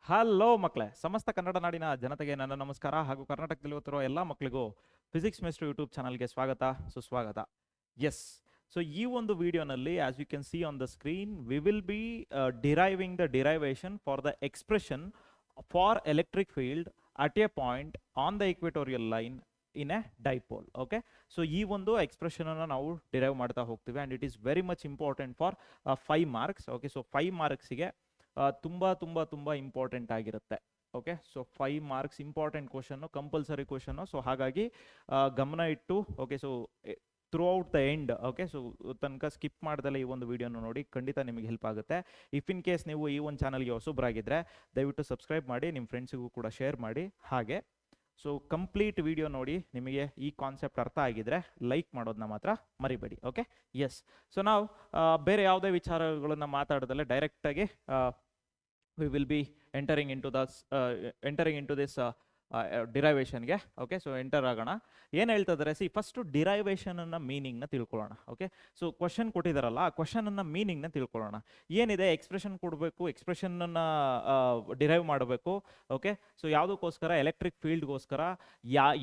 Hello ಮಕ್ಕಳೇ, ಸಮಸ್ತ ಕನ್ನಡ ನಾಡಿನ ಜನತೆಗೆ ನನ್ನ ನಮಸ್ಕಾರ ಹಾಗೂ ಕರ್ನಾಟಕದಲ್ಲಿ ಓದ್ತಿರೋ ಎಲ್ಲ ಮಕ್ಕಳಿಗೂ ಫಿಸಿಕ್ಸ್ ಮಿಸ್ಟ್ರಿ ಯೂಟ್ಯೂಬ್ ಚಾನಲ್ಗೆ ಸ್ವಾಗತ ಸುಸ್ವಾಗತ. ಎಸ್, ಸೊ ಈ ಒಂದು ವಿಡಿಯೋನಲ್ಲಿ as you can see on the screen we will be deriving the derivation for the expression for electric field at a point on the equatorial line in a dipole. Okay, so ಈ ಒಂದು expression ಅನ್ನು ನಾವು derive ಮಾಡ್ತಾ ಹೋಗ್ತೀವಿ and it is very much important for 5 marks. Okay, so 5 ಮಾರ್ಕ್ಸಿಗೆ ತುಂಬಾ ತುಂಬಾ ತುಂಬಾ ಇಂಪಾರ್ಟೆಂಟ್ ಆಗಿರುತ್ತೆ. Okay, so 5 marks important question, compulsory question. So ಹಾಗಾಗಿ ಗಮನ ಇಟ್ಟು okay, so through out the end okay, so ತನಕ ಸ್ಕಿಪ್ ಮಾಡ್ದಲ್ಲ ಈ ಒಂದು ವಿಡಿಯೋನ ನೋಡಿ, ಖಂಡಿತ ನಿಮಗೆ ಹೆಲ್ಪ್ ಆಗುತ್ತೆ. ಇಫ್ ಇನ್ ಕೇಸ್ ನೀವು ಈ ಒಂದು ಚಾನಲ್ಗೆ ಹೊಸಬ್ರಾಗಿದ್ದರೆ ದಯವಿಟ್ಟು ಸಬ್ಸ್ಕ್ರೈಬ್ ಮಾಡಿ, ನಿಮ್ಮ ಫ್ರೆಂಡ್ಸಿಗೂ ಕೂಡ ಶೇರ್ ಮಾಡಿ. ಹಾಗೆ ಸೊ ಕಂಪ್ಲೀಟ್ ವಿಡಿಯೋ ನೋಡಿ, ನಿಮಗೆ ಈ ಕಾನ್ಸೆಪ್ಟ್ ಅರ್ಥ ಆಗಿದ್ರೆ ಲೈಕ್ ಮಾಡೋದನ್ನ ಮಾತ್ರ ಮರಿಬೇಡಿ. Okay, yes. ಸೊ ನಾವು ಬೇರೆ ಯಾವುದೇ ವಿಚಾರಗಳನ್ನು ಮಾತಾಡೋದಲ್ಲೇ ಡೈರೆಕ್ಟಾಗಿ we will be entering into this ಡಿರೈವೇಷನ್ಗೆ. ಓಕೆ, ಸೊ ಎಂಟರ್ ಆಗೋಣ. ಏನು ಹೇಳ್ತಾ ಇದ್ದಾರೆ, ಸಿ ಫಸ್ಟು ಡಿರೈವೇಷನ್ನ ಮೀನಿಂಗ್ನ ತಿಳ್ಕೊಳ್ಳೋಣ. ಓಕೆ, ಸೊ ಕ್ವಶನ್ ಕೊಟ್ಟಿದ್ದಾರಲ್ಲ, ಆ ಕ್ವಶನನ್ನು ಮೀನಿಂಗ್ನ ತಿಳ್ಕೊಳ್ಳೋಣ. ಏನಿದೆ, ಎಕ್ಸ್ಪ್ರೆಷನ್ ಕೊಡಬೇಕು, ಎಕ್ಸ್ಪ್ರೆಷನನ್ನು ಡಿರೈವ್ ಮಾಡಬೇಕು. ಓಕೆ, ಸೊ ಯಾವುದಕ್ಕೋಸ್ಕರ, ಎಲೆಕ್ಟ್ರಿಕ್ ಫೀಲ್ಡ್ಗೋಸ್ಕರ.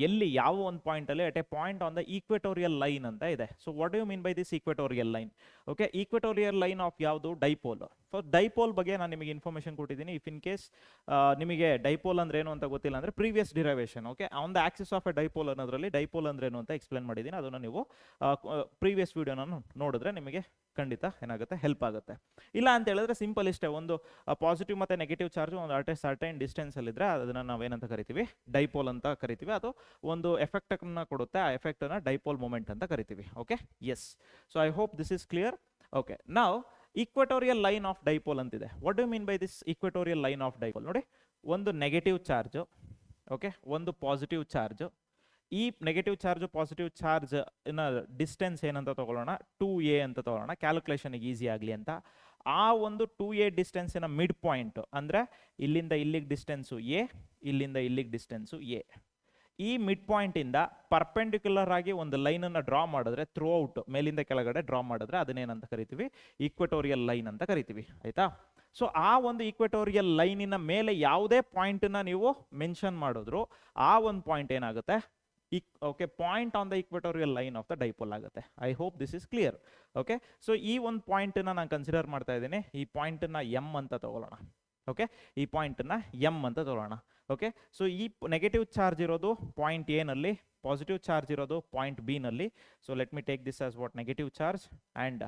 ಎಲ್ಲಿ ಯಾವ ಒಂದು ಪಾಯಿಂಟಲ್ಲಿ at a point on the equatorial line ಅಂತ ಇದೆ. So what you mean by this equatorial line? Okay, equatorial line of ಯಾವುದು? ಡೈಪೋಲ್. ಸೊ ಡೈಪೋಲ್ ಬಗ್ಗೆ ನಾನು ನಿಮಗೆ ಇನ್ಫಾರ್ಮೇಷನ್ ಕೊಟ್ಟಿದ್ದೀನಿ. ಇಫ್ ಇನ್ ಕೇಸ್ ನಿಮಗೆ ಡೈಪೋಲ್ ಅಂದ್ರೆ ಏನು ಅಂತ ಗೊತ್ತಿಲ್ಲ ಅಂದರೆ previous derivation okay on the axis of a dipole ಅನ್ನೋದ್ರಲ್ಲಿ ಡೈಪೋಲ್ ಅಂದ್ರೆ ಏನು ಅಂತ ಎಕ್ಸ್ಪ್ಲೇನ್ ಮಾಡಿದ್ದೀನಿ. ಅದನ್ನು ನೀವು ಪ್ರೀವಿಯಸ್ ವಿಡಿಯೋನ ನೋಡಿದ್ರೆ ನಿಮಗೆ ಖಂಡಿತ ಏನಾಗುತ್ತೆ, ಹೆಲ್ಪ್ ಆಗುತ್ತೆ. ಇಲ್ಲ ಅಂತ ಹೇಳಿದ್ರೆ ಸಿಂಪಲ್ ಇಷ್ಟೇ, ಒಂದು ಪಾಸಿಟಿವ್ ಮತ್ತು ನೆಗೆಟಿವ್ ಚಾರ್ಜ್ ಒಂದು ಅಟ್ ಎ ಸರ್ಟೈನ್ ಡಿಸ್ಟೆನ್ಸಲ್ಲಿದ್ದರೆ ಅದನ್ನು ನಾವೇನಂತ ಕರಿತೀವಿ? ಡೈಪೋಲ್ ಅಂತ ಕರಿತೀವಿ. ಅದು ಒಂದು ಎಫೆಕ್ಟನ್ನು ಕೊಡುತ್ತೆ, ಆ ಎಫೆಕ್ಟನ್ನು ಡೈಪೋಲ್ ಮೂಮೆಂಟ್ ಅಂತ ಕರಿತೀವಿ. Okay, yes. So I hope this is clear. Okay, ನಾವು ಈಕ್ವೆಟೋರಿಯಲ್ ಲೈನ್ ಆಫ್ ಡೈಪೋಲ್ ಅಂತಿದೆ. What do mean by this equatorial line of dipole? ನೋಡಿ, ಒಂದು ನೆಗೆಟಿವ್ ಚಾರ್ಜು, ಓಕೆ, ಒಂದು ಪಾಸಿಟಿವ್ ಚಾರ್ಜು. ಈ ನೆಗೆಟಿವ್ ಚಾರ್ಜು ಪಾಸಿಟಿವ್ ಚಾರ್ಜ್ ಇನ್ನ distance ಏನಂತ ತಗೊಳ್ಳೋಣ? 2a ಅಂತ ತಗೊಳ್ಳೋಣ, ಕ್ಯಾಲ್ಕುಲೇಷನ್ಗೆ ಈಸಿ ಆಗಲಿ ಅಂತ. ಆ ಒಂದು 2a ಡಿಸ್ಟೆನ್ಸಿನ ಮಿಡ್ ಪಾಯಿಂಟ್ ಅಂದರೆ ಇಲ್ಲಿಂದ ಇಲ್ಲಿಗೆ ಡಿಸ್ಟೆನ್ಸು a, ಇಲ್ಲಿಂದ ಇಲ್ಲಿಗೆ ಡಿಸ್ಟೆನ್ಸು a. ಈ ಮಿಡ್ ಪಾಯಿಂಟಿಂದ ಪರ್ಪೆಂಡಿಕ್ಯುಲರ್ ಆಗಿ ಒಂದು ಲೈನನ್ನು ಡ್ರಾ ಮಾಡಿದ್ರೆ, ಥ್ರೂ ಔಟ್ ಮೇಲಿಂದ ಕೆಳಗಡೆ ಡ್ರಾ ಮಾಡಿದ್ರೆ ಅದನ್ನೇನಂತ ಕರಿತೀವಿ? ಈಕ್ವೆಟೋರಿಯಲ್ ಲೈನ್ ಅಂತ ಕರಿತೀವಿ. ಆಯಿತಾ? ಸೊ ಆ ಒಂದು ಈಕ್ವೆಟೋರಿಯಲ್ ಲೈನಿನ ಮೇಲೆ ಯಾವುದೇ ಪಾಯಿಂಟನ್ನು ನೀವು ಮೆನ್ಷನ್ ಮಾಡಿದ್ರು ಆ ಒಂದು ಪಾಯಿಂಟ್ ಏನಾಗುತ್ತೆ? Okay, point on the equatorial line of the dipole ಆಗುತ್ತೆ. I hope this is clear. Okay, so ಈ ಒಂದು ಪಾಯಿಂಟನ್ನು ನಾನು ಕನ್ಸಿಡರ್ ಮಾಡ್ತಾ ಇದ್ದೀನಿ. ಈ ಪಾಯಿಂಟನ್ನು ಎಮ್ ಅಂತ ತಗೊಳ್ಳೋಣ. ಓಕೆ, ಈ ಪಾಯಿಂಟನ್ನು ಎಮ್ ಅಂತ ತಗೊಳ್ಳೋಣ. ಓಕೆ, ಸೊ ಈ ನೆಗೆಟಿವ್ ಚಾರ್ಜ್ ಇರೋದು ಪಾಯಿಂಟ್ ಎ ನಲ್ಲಿ, ಪಾಸಿಟಿವ್ ಚಾರ್ಜ್ ಇರೋದು ಪಾಯಿಂಟ್ ಬಿ ನಲ್ಲಿ. So let me take this as what? Negative charge and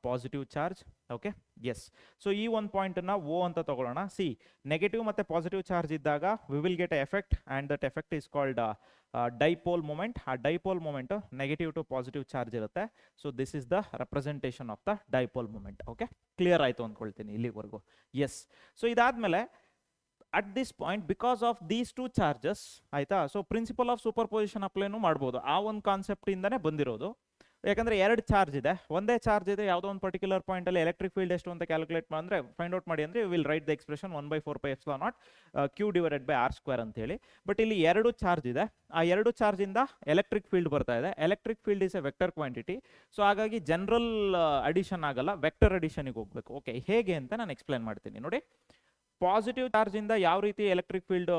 positive charge. Okay, yes. So ಈ ಒಂದು ಪಾಯಿಂಟನ್ನು ಓ ಅಂತ ತಗೊಳ್ಳೋಣ. ಸಿ, ನೆಗೆಟಿವ್ ಮತ್ತು ಪಾಸಿಟಿವ್ ಚಾರ್ಜ್ ಇದ್ದಾಗ we will get a effect and that effect is called dipole moment. ಆ dipole moment negative to positive charge ಇರುತ್ತೆ. So this is the representation of the dipole moment. Okay, clear ಆಯಿತು ಅಂದ್ಕೊಳ್ತೀನಿ ಇಲ್ಲಿವರೆಗೂ. Yes. So ಇದಾದಮೇಲೆ at this point because of these two charges, ಆಯಿತಾ, so principle of superposition ಅಪ್ಲೈನು ಮಾಡ್ಬೋದು. ಆ ಒಂದು ಕಾನ್ಸೆಪ್ಟಿಂದನೇ ಬಂದಿರೋದು. ಯಾಕಂದರೆ ಎರಡು ಚಾರ್ಜ್ ಇದೆ, ಒಂದೇ ಚಾರ್ಜ್ ಇದೆ, ಯಾವುದೋ ಒಂದು ಪರ್ಟಿಕ್ಯುಲರ್ ಪಾಯಿಂಟಲ್ಲಿ ಎಲೆಕ್ಟ್ರಿಕ್ ಫೀಲ್ಡ್ ಎಷ್ಟು ಅಂತ ಕ್ಯಾಲ್ಕುಲೇಟ್ ಅಂದರೆ ಫೈಂಡ್ ಔಟ್ ಮಾಡಿ ಅಂದರೆ will write the expression 1/4πε0 Q/r² ಅಂತೇಳಿ. ಬಟ್ ಇಲ್ಲಿ ಎರಡು ಚಾರ್ಜ್ ಇದೆ, ಆ ಎರಡು ಚಾರ್ಜಿಂದ ಎಲೆಕ್ಟ್ರಿಕ್ ಫೀಲ್ಡ್ ಬರ್ತಾ ಇದೆ. Electric field is A vector quantity. So ಹಾಗಾಗಿ ಜನರಲ್ ಅಡಿಷನ್ ಆಗಲ್ಲ, ವೆಕ್ಟರ್ ಅಡಿಷನಿಗೆ ಹೋಗಬೇಕು. ಓಕೆ, ಹೇಗೆ ಅಂತ ನಾನು ಎಕ್ಸ್ಪ್ಲೇನ್ ಮಾಡ್ತೀನಿ ನೋಡಿ. ಪಾಸಿಟಿವ್ ಚಾರ್ಜಿಂದ ಯಾವ ರೀತಿ ಎಲೆಕ್ಟ್ರಿಕ್ ಫೀಲ್ಡ್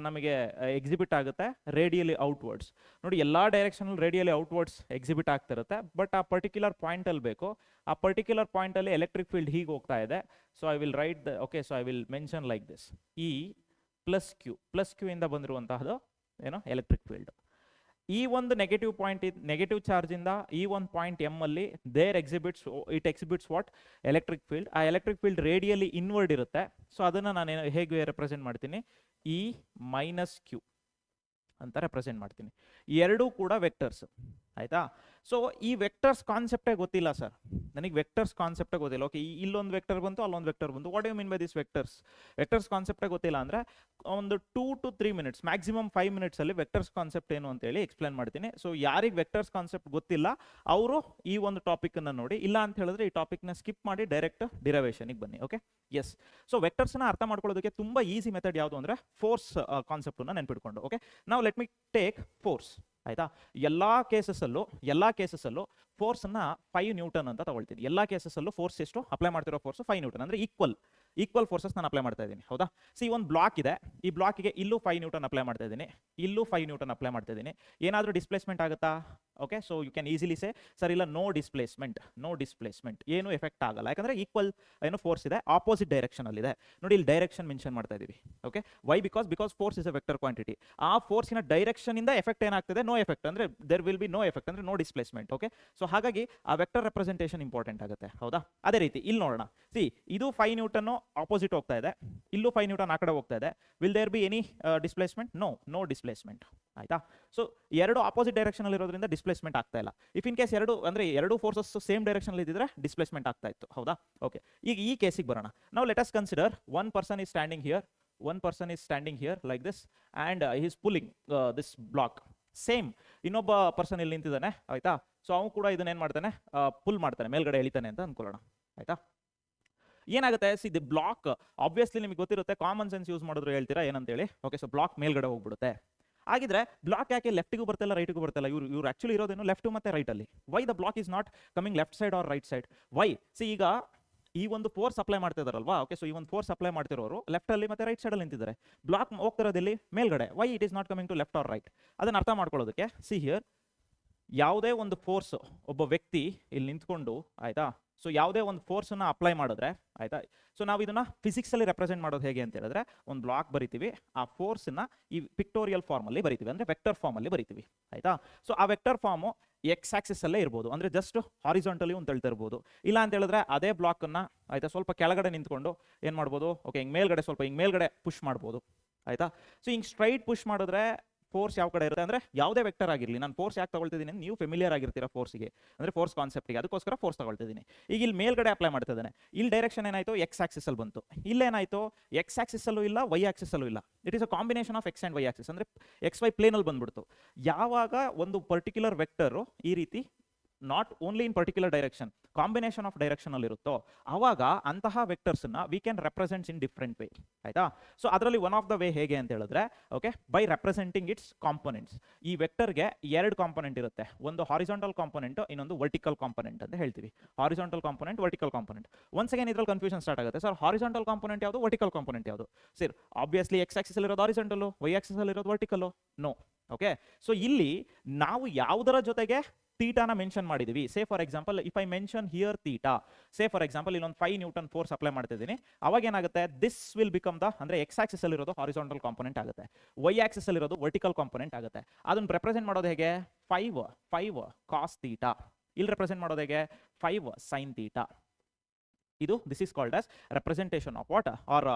ನಮಗೆ ಎಕ್ಸಿಬಿಟ್ ಆಗುತ್ತೆ? Radially outwards. ನೋಡಿ, ಎಲ್ಲ ಡೈರೆಕ್ಷನಲ್ಲಿ ರೇಡಿಯಲಿ ಔಟ್ವರ್ಡ್ಸ್ ಎಕ್ಸಿಬಿಟ್ ಆಗ್ತಿರುತ್ತೆ. ಬಟ್ ಆ ಪರ್ಟಿಕ್ಯುಲರ್ ಪಾಯಿಂಟಲ್ಲಿ ಬೇಕು, ಆ ಪರ್ಟಿಕ್ಯುಲರ್ ಪಾಯಿಂಟಲ್ಲಿ ಎಲೆಕ್ಟ್ರಿಕ್ ಫೀಲ್ಡ್ ಹೀಗೆ ಹೋಗ್ತಾ ಇದೆ. So I will write the okay, so I will mention like this: E plus Q ಇಂದ ಬಂದಿರುವಂತಹದ್ದು ಏನೋ ಎಲೆಕ್ಟ್ರಿಕ್ ಫೀಲ್ಡ್. ಈ ಒಂದು ನೆಗೆಟಿವ್ ಪಾಯಿಂಟ್, ನೆಗೆಟಿವ್ ಚಾರ್ಜಿಂದ ಈ ಒಂದು ಪಾಯಿಂಟ್ ಎಮ್ ಅಲ್ಲಿ it exhibits what? Electric field. ಆ ಎಲೆಕ್ಟ್ರಿಕ್ ಫೀಲ್ಡ್ ರೇಡಿಯಲಿ ಇನ್ವರ್ಡ್ ಇರುತ್ತೆ. ಸೊ ಅದನ್ನು ನಾನು ಹೇಗೆ ರೆಪ್ರೆಸೆಂಟ್ ಮಾಡ್ತೀನಿ? ಇ ಮೈನಸ್ ಕ್ಯೂ ಅಂತ ರೆಪ್ರೆಸೆಂಟ್ ಮಾಡ್ತೀನಿ. ಎರಡೂ ಕೂಡ ವೆಕ್ಟರ್ಸ್. ಆಯಿತಾ? ಸೊ ಈ ವೆಕ್ಟರ್ಸ್ ಕಾನ್ಸೆಪ್ಟೇ ಗೊತ್ತಿಲ್ಲ ಸರ್, ನನಗೆ ವೆಕ್ಟರ್ಸ್ ಕಾನ್ಸೆಪ್ಟೇ ಗೊತ್ತಿಲ್ಲ. ಓಕೆ, ಇಲ್ಲೊಂದು ವೆಕ್ಟರ್ ಬಂತು, ಅಲ್ಲೊಂದು ವೆಕ್ಟರ್ ಬಂತು. What you mean by this vectors ಕಾನ್ಸೆಪ್ಟೇ ಗೊತ್ತಿಲ್ಲ ಅಂದರೆ ಒಂದು 2 to 3 minutes, ಮ್ಯಾಕ್ಸಿಮಮ್ 5 minutesಲ್ಲಿ ವೆಕ್ಟರ್ಸ್ ಕಾನ್ಸೆಪ್ಟ್ ಏನು ಅಂತೇಳಿ ಎಕ್ಸ್ಪ್ಲೇನ್ ಮಾಡ್ತೀನಿ. ಸೊ ಯಾರಿಗೆ ವೆಕ್ಟರ್ಸ್ ಕಾನ್ಸೆಪ್ಟ್ ಗೊತ್ತಿಲ್ಲ ಅವರು ಈ ಒಂದು ಟಾಪಿಕನ್ನು ನೋಡಿ, ಇಲ್ಲ ಅಂತ ಹೇಳಿದ್ರೆ ಈ ಟಾಪಿಕ್ನ ಸ್ಕಿಪ್ ಮಾಡಿ ಡೈರೆಕ್ಟ್ ಡಿರೈವೇಷನಿಗೆ ಬನ್ನಿ. Okay, yes. ಸೊ ವೆಕ್ಟರ್ಸ್ನ ಅರ್ಥ ಮಾಡ್ಕೊಳ್ಳೋದಕ್ಕೆ ತುಂಬ ಈಸಿ ಮೆಥಡ್ ಯಾವುದು ಅಂದರೆ ಫೋರ್ಸ್ ಕಾನ್ಸೆಪ್ಟನ್ನು ನೆನ್ಪಿಟ್ಕೊಂಡು. ಓಕೆ, ನಾವು ಲೆಟ್ ಮಿ ಟೇಕ್ ಫೋರ್ಸ್. ಆಯಿತಾ? ಎಲ್ಲ ಕೇಸಸಲ್ಲೂ ಫೋರ್ಸನ್ನು 5 Newton ಅಂತ ತಗೊಳ್ತೀನಿ. ಎಲ್ಲ ಕೇಸಸಲ್ಲೂ ಫೋರ್ಸ್ ಎಷ್ಟು ಅಪ್ಲೈ ಮಾಡ್ತಿರೋ ಫೋರ್ಸು 5 Newton ಅಂದರೆ ಈಕ್ವಲ್. ಈಕ್ವಲ್ ಫೋರ್ಸಸ್ ನಾನು ಅಪ್ಲೈ ಮಾಡ್ತಾ ಇದ್ದೀನಿ, ಹೌದಾ? ಸಿ ಒಂದು ಬ್ಲಾಕ್ ಇದೆ, ಈ ಬ್ಲಾಕಿಗೆ ಇಲ್ಲೂ 5 ನ್ಯೂಟನ್ ಅಪ್ಲೈ ಮಾಡ್ತಾ ಇದ್ದೀನಿ, ಇಲ್ಲೂ 5 ನ್ಯೂಟನ್ ಅಪ್ಲೈ ಮಾಡ್ತಾ ಇದ್ದೀನಿ. ಏನಾದರೂ ಡಿಸ್ಪ್ಲೇಸ್ಮೆಂಟ್ ಆಗುತ್ತಾ? Okay, so you can easily say sir ಇಲ್ಲ, ನೋ ಡಿಸ್ಪ್ಲೇಸ್ಮೆಂಟ್, ಏನು ಎಫೆಕ್ಟ್ ಆಗಲ್ಲ, ಯಾಕಂದ್ರೆ ಈಕ್ವಲ್ ಏನು ಫೋರ್ಸ್ ಇದೆ, ಆಪೋಸಿಟ್ ಡೈರೆಕ್ಷನ್ ಅಲ್ಲಿ ಇದೆ. ನೋಡಿ ಇಲ್ಲಿ ಡೈರೆಕ್ಷನ್ ಮೆನ್ಷನ್ ಮಾಡ್ತಾ ಇದೀವಿ. Okay, why? Because force is a vector quantity. ಆ ಫೋರ್ಸಿನ ಡೈರೆಕ್ಷನ್ ಇಂದ ಎಫೆಕ್ಟ್ ಏನಾಗ್ತದೆ? ನೋ ಎಫೆಕ್ಟ್, ಅಂದ್ರೆ there will be no effect, ಅಂದ್ರೆ ನೋ ಡಿಸ್ಪ್ಲೇಸ್ಮೆಂಟ್. ಓಕೆ, ಸೊ ಹಾಗಾಗಿ ಆ ವೆಕ್ಟರ್ ರೆಪ್ರೆಸೆಂಟೇಷನ್ ಇಂಪಾರ್ಟೆಂಟ್ ಆಗುತ್ತೆ, ಹೌದಾ? ಅದೇ ರೀತಿ ಇಲ್ಲಿ ನೋಡೋಣ. ಸಿ ಇದು 5 ನ್ಯೂಟನ್ ಆಪೋಸಿಟ್ ಹೋಗ್ತಾ ಇದೆ, ಇಲ್ಲೂ 5 ನ್ಯೂಟನ್ ಆ ಕಡೆ ಹೋಗ್ತಾ ಇದೆ. Will there be any displacement? No displacement. ಆಯ್ತಾ? ಸೊ ಎರಡು ಆಪೋಸಿಟ್ ಡೈರೆಕ್ಷನ್ ಅಲ್ಲಿ ಇರೋದ್ರಿಂದ ಡಿಸ್ಪ್ಲೇಸ್ಮೆಂಟ್ ಆಗ್ತಾ ಇಲ್ಲ. ಇಫ್ ಇನ್ ಕೇಸ್ ಎರಡು ಫೋರ್ಸಸ್ ಸೇಮ್ ಡೈರೆಕ್ಷನ್ ಅಲ್ಲಿ ಇದ್ದಿದ್ರೆ ಡಿಸ್ಪ್ಲೇಸ್ಮೆಂಟ್ ಆಗ್ತಾ ಇತ್ತು, ಹೌದಾ? ಓಕೆ, ಈಗ ಈ ಕೇಸಿಗೆ ಬರೋಣ. ನಾವು let us consider one person is standing here like this and he is pulling this block. Same ಇನ್ನೊಬ್ಬ ಪರ್ಸನ್ ಇಲ್ಲಿ ನಿಂತಿದ್ದಾನೆ, ಆಯ್ತಾ? ಸೊ ಅವನು ಕೂಡ ಇದನ್ನ ಏನ್ ಮಾಡ್ತಾನೆ? ಪುಲ್ ಮಾಡ್ತಾನೆ, ಮೇಲ್ಗಡೆ ಎಳಿತಾನೆ ಅಂತ ಅನ್ಕೊಳ್ಳೋಣ, ಆಯ್ತಾ? ಏನಾಗುತ್ತೆ? ಸಿ ದಿ ಬ್ಲಾಕ್, ಆಬ್ವಿಯಸ್ಲಿ ನಿಮಗೆ ಗೊತ್ತಿರುತ್ತೆ, ಕಾಮನ್ ಸೆನ್ಸ್ ಯೂಸ್ ಮಾಡಿದ್ರು ಹೇಳ್ತೀರಾ ಏನಂತೇಳಿ. ಓಕೆ, ಸೊ ಬ್ಲಾಕ್ ಮೇಲ್ಗಡೆ ಹೋಗ್ಬಿಡುತ್ತೆ. ಆಗಿದ್ರೆ ಬ್ಲಾಕ್ ಯಾಕೆ ಲೆಫ್ಟಿಗೂ ಬರ್ತಿಲ್ಲ ರೈಟಿಗೂ ಬರ್ತಿಲ್ಲ? ಇವ್ರು ಆಕ್ಚುಲಿ ಇರೋದೇನು ಲೆಫ್ಟ್ ಮತ್ತೆ ರೈಟ್ ಅಲ್ಲಿ. Why the block is not coming left side or right side? Why? See ಈಗ ಈ ಒಂದು ಫೋರ್ಸ್ ಅಪ್ಲೈ ಮಾಡ್ತಿದಾರಲ್ವಾ? ಓಕೆ, ಸೊ ಈ ಒಂದು ಫೋರ್ಸ್ ಅಪ್ಲೈ ಮಾಡ್ತಿರೋರು ಲೆಫ್ಟ್ ಅಲ್ಲಿ ಮತ್ತೆ ರೈಟ್ ಸೈಡ್ ಅಲ್ಲಿ ನಿಂತಿದ್ದಾರೆ. ಬ್ಲಾಕ್ ಹೋಗ್ತಿರೋದಲ್ಲಿ ಮೇಲ್ಗಡೆ. Why it is not coming to left or right? ಅದನ್ನ ಅರ್ಥ ಮಾಡ್ಕೊಳ್ಳೋದಕ್ಕೆ ಸಿ ಹಿಯರ್, ಯಾವುದೇ ಒಂದು ಫೋರ್ಸ್ ಒಬ್ಬ ವ್ಯಕ್ತಿ ಇಲ್ಲಿ ನಿಂತ್ಕೊಂಡು, ಆಯ್ತಾ? ಸೊ ಯಾವುದೇ ಒಂದು ಫೋರ್ಸನ್ನ ಅಪ್ಲೈ ಮಾಡಿದ್ರೆ, ಆಯ್ತಾ? ಸೊ ನಾವು ಇದನ್ನ ಫಿಸಿಕ್ಸ್ ಅಲ್ಲಿ ರೆಪ್ರೆಸೆಂಟ್ ಮಾಡೋದು ಹೇಗೆ ಅಂತ ಹೇಳಿದ್ರೆ, ಒಂದು ಬ್ಲಾಕ್ ಬರಿತೀವಿ, ಆ ಫೋರ್ಸ್ನ ಈ ಪಿಕ್ಟೋರಿಯಲ್ ಫಾರ್ಮ್ ಅಲ್ಲಿ ಬರಿತೀವಿ, ಅಂದ್ರೆ ವೆಕ್ಟರ್ ಫಾರ್ಮ್ ಅಲ್ಲಿ ಬರಿತೀವಿ, ಆಯ್ತಾ? ಸೊ ಆ ವೆಕ್ಟರ್ ಫಾರ್ಮು ಎಕ್ಸ್ ಆಕ್ಸಿಸ್ ಅಲ್ಲೇ ಇರ್ಬೋದು, ಅಂದ್ರೆ ಜಸ್ಟ್ ಹಾರಿಜಾಂಟಲಿ ಒಂದು ತಳ್ತಾ ಇರ್ಬೋದು. ಇಲ್ಲ ಅಂತ ಹೇಳಿದ್ರೆ ಅದೇ ಬ್ಲಾಕ್ ಅನ್ನ, ಆಯ್ತಾ, ಸ್ವಲ್ಪ ಕೆಳಗಡೆ ನಿಂತ್ಕೊಂಡು ಏನ್ ಮಾಡ್ಬೋದು? ಓಕೆ, ಹಿಂಗ್ ಮೇಲ್ಗಡೆ ಸ್ವಲ್ಪ ಹಿಂಗ್ ಮೇಲ್ಗಡೆ ಪುಷ್ ಮಾಡ್ಬೋದು, ಆಯ್ತಾ? ಸೊ ಹಿಂಗ್ ಸ್ಟ್ರೈಟ್ ಪುಷ್ ಮಾಡಿದ್ರೆ ಫೋರ್ಸ್ ಯಾವ ಕಡೆ ಇರುತ್ತೆ? ಅಂದ್ರೆ ಯಾವುದೇ ವೆಕ್ಟರ್ ಆಗಿರಲಿ, ನಾನು ಫೋರ್ಸ್ ಯಾಕೆ ತಗೊಳ್ತಿದ್ದೀನಿ? ನೀವು ಫೆಮಿಲಿಯರ್ ಆಗಿರ್ತೀರಾ ಫೋರ್ಸ್ಗೆ, ಅಂದ್ರೆ ಫೋರ್ಸ್ ಕಾನ್ಸೆಪ್ಟ್ಗೆ, ಅದಕ್ಕೋಸ್ಕರ ಫೋರ್ಸ್ ತಗೊಳ್ತಿದ್ದೀನಿ. ಈಗ ಇಲ್ಲಿ ಮೇಲ್ಗಡೆ ಅಪ್ಲೈ ಮಾಡ್ತಿದ್ದಾನೆ, ಇಲ್ಲಿ ಡೈರೆಕ್ಷನ್ ಏನಾಯ್ತು? ಎಕ್ಸ್ ಆಕ್ಸಿಸ್ ಅಲ್ಲಿ ಬಂತು. ಇಲ್ಲೇನಾಯ್ತು? ಎಕ್ಸ್ ಆಕ್ಸಿಸ್ ಅಲ್ಲೂ ಇಲ್ಲ, ವೈ ಆಕ್ಸಿಸ್ ಅಲ್ಲೂ ಇಲ್ಲ. It is a combination of X and Y axis, ಅಂದ್ರೆ ಎಕ್ಸ್ ವೈ ಪ್ಲೇನ್ ಅಲ್ಲಿ ಬಂದ್ಬಿಡ್ತು. ಯಾವಾಗ ಒಂದು ಪರ್ಟಿಕ್ಯುಲರ್ ವೆಕ್ಟರ್ ಈ ರೀತಿ not only in particular direction, combination of direction ಅಲ್ಲಿ ಇರುತ್ತೋ, ಅವಾಗ ಅಂತಹ ವೆಕ್ಟರ್ಸ್ ನ we can represents in different way, ಆಯ್ತಾ? ಸೊ ಅದರಲ್ಲಿ ಒನ್ ಆಫ್ ದ ವೇ ಹೇಗೆ ಅಂತ ಹೇಳಿದ್ರೆ, okay, by representing its components. ಈ ವೆಕ್ಟರ್ಗೆ ಎರಡು ಕಾಂಪೊನೆಂಟ್ ಇರುತ್ತೆ, ಒಂದು ಹಾರಿಜಾಂಟಲ್ ಕಾಂಪೊನೆಂಟ್, ಇನ್ನೊಂದು ವರ್ಟಿಕಲ್ ಕಾಂಪೊನೆಂಟ್ ಅಂತ ಹೇಳ್ತೀವಿ. Horizontal component, vertical component. Once again ಇದ್ರಲ್ಲಿ ಕನ್ಫ್ಯೂಷನ್ ಸ್ಟಾರ್ಟ್ ಆಗುತ್ತೆ. ಸರ್ ಹಾರಿಜಾಂಟಲ್ ಕಾಂಪೊನೆಂಟ್ ಯಾವುದು, ವರ್ಟಿಕಲ್ ಕಾಂಪೊನೆಂಟ್ ಯಾವುದು? ಸರ್ ಆಬ್ವಿಯಸ್ಲಿ ಎಕ್ಸ್ ಆಕ್ಸಿಸ್ ಅಲ್ಲಿ ಇರೋದು ಹಾರಿಜಾಂಟಲ್, ವೈ ಆಕ್ಸಿಸ್ ಅಲ್ಲಿ ಇರೋದು ವರ್ಟಿಕಲ್. ನೋ. ಓಕೆ, ಸೊ ಇಲ್ಲಿ ನಾವು ಯಾವುದರ ಜೊತೆಗೆ ಥೀಟಾನ ಮೆನ್ಷನ್ ಮಾಡಿದೀವಿ? Say for example if I mention here theta, say for example ಇಲ್ಲೊಂದು 5 ನ್ಯೂಟನ್ ಫೋರ್ಸ್ ಅಪ್ಲೈ ಮಾಡ್ತಿದ್ದೀನಿ, ಅವಾಗ ಏನಾಗುತ್ತೆ? ದಿಸ್ ವಿಲ್ ಬಿಕಮ್ ದ, ಅಂದ್ರೆ ಎಕ್ಸ್ ಆಕ್ಸಿಸ್ ಅಲ್ಲಿ ಇರೋದು ಹಾರಿಜಾಂಟಲ್ ಕಾಂಪೊನೆಂಟ್ ಆಗುತ್ತೆ, ವೈ ಆಕ್ಸಿಸ್ ಅಲ್ಲಿ ಇರೋದು ವರ್ಟಿಕಲ್ ಕಾಂಪೊನೆಂಟ್ ಆಗುತ್ತೆ. ಅದನ್ನ ರೆಪ್ರೆಸೆಂಟ್ ಮಾಡೋದು ಹೇಗೆ? 5 ಕಾಸ್ ಥೀಟಾ. ಇಲ್ಲಿ ರೆಪ್ರೆಸೆಂಟ್ ಮಾಡೋದು ಹೇಗೆ? 5 ಸೈನ್ ಥೀಟಾ. ಇದು this is called as representation of what are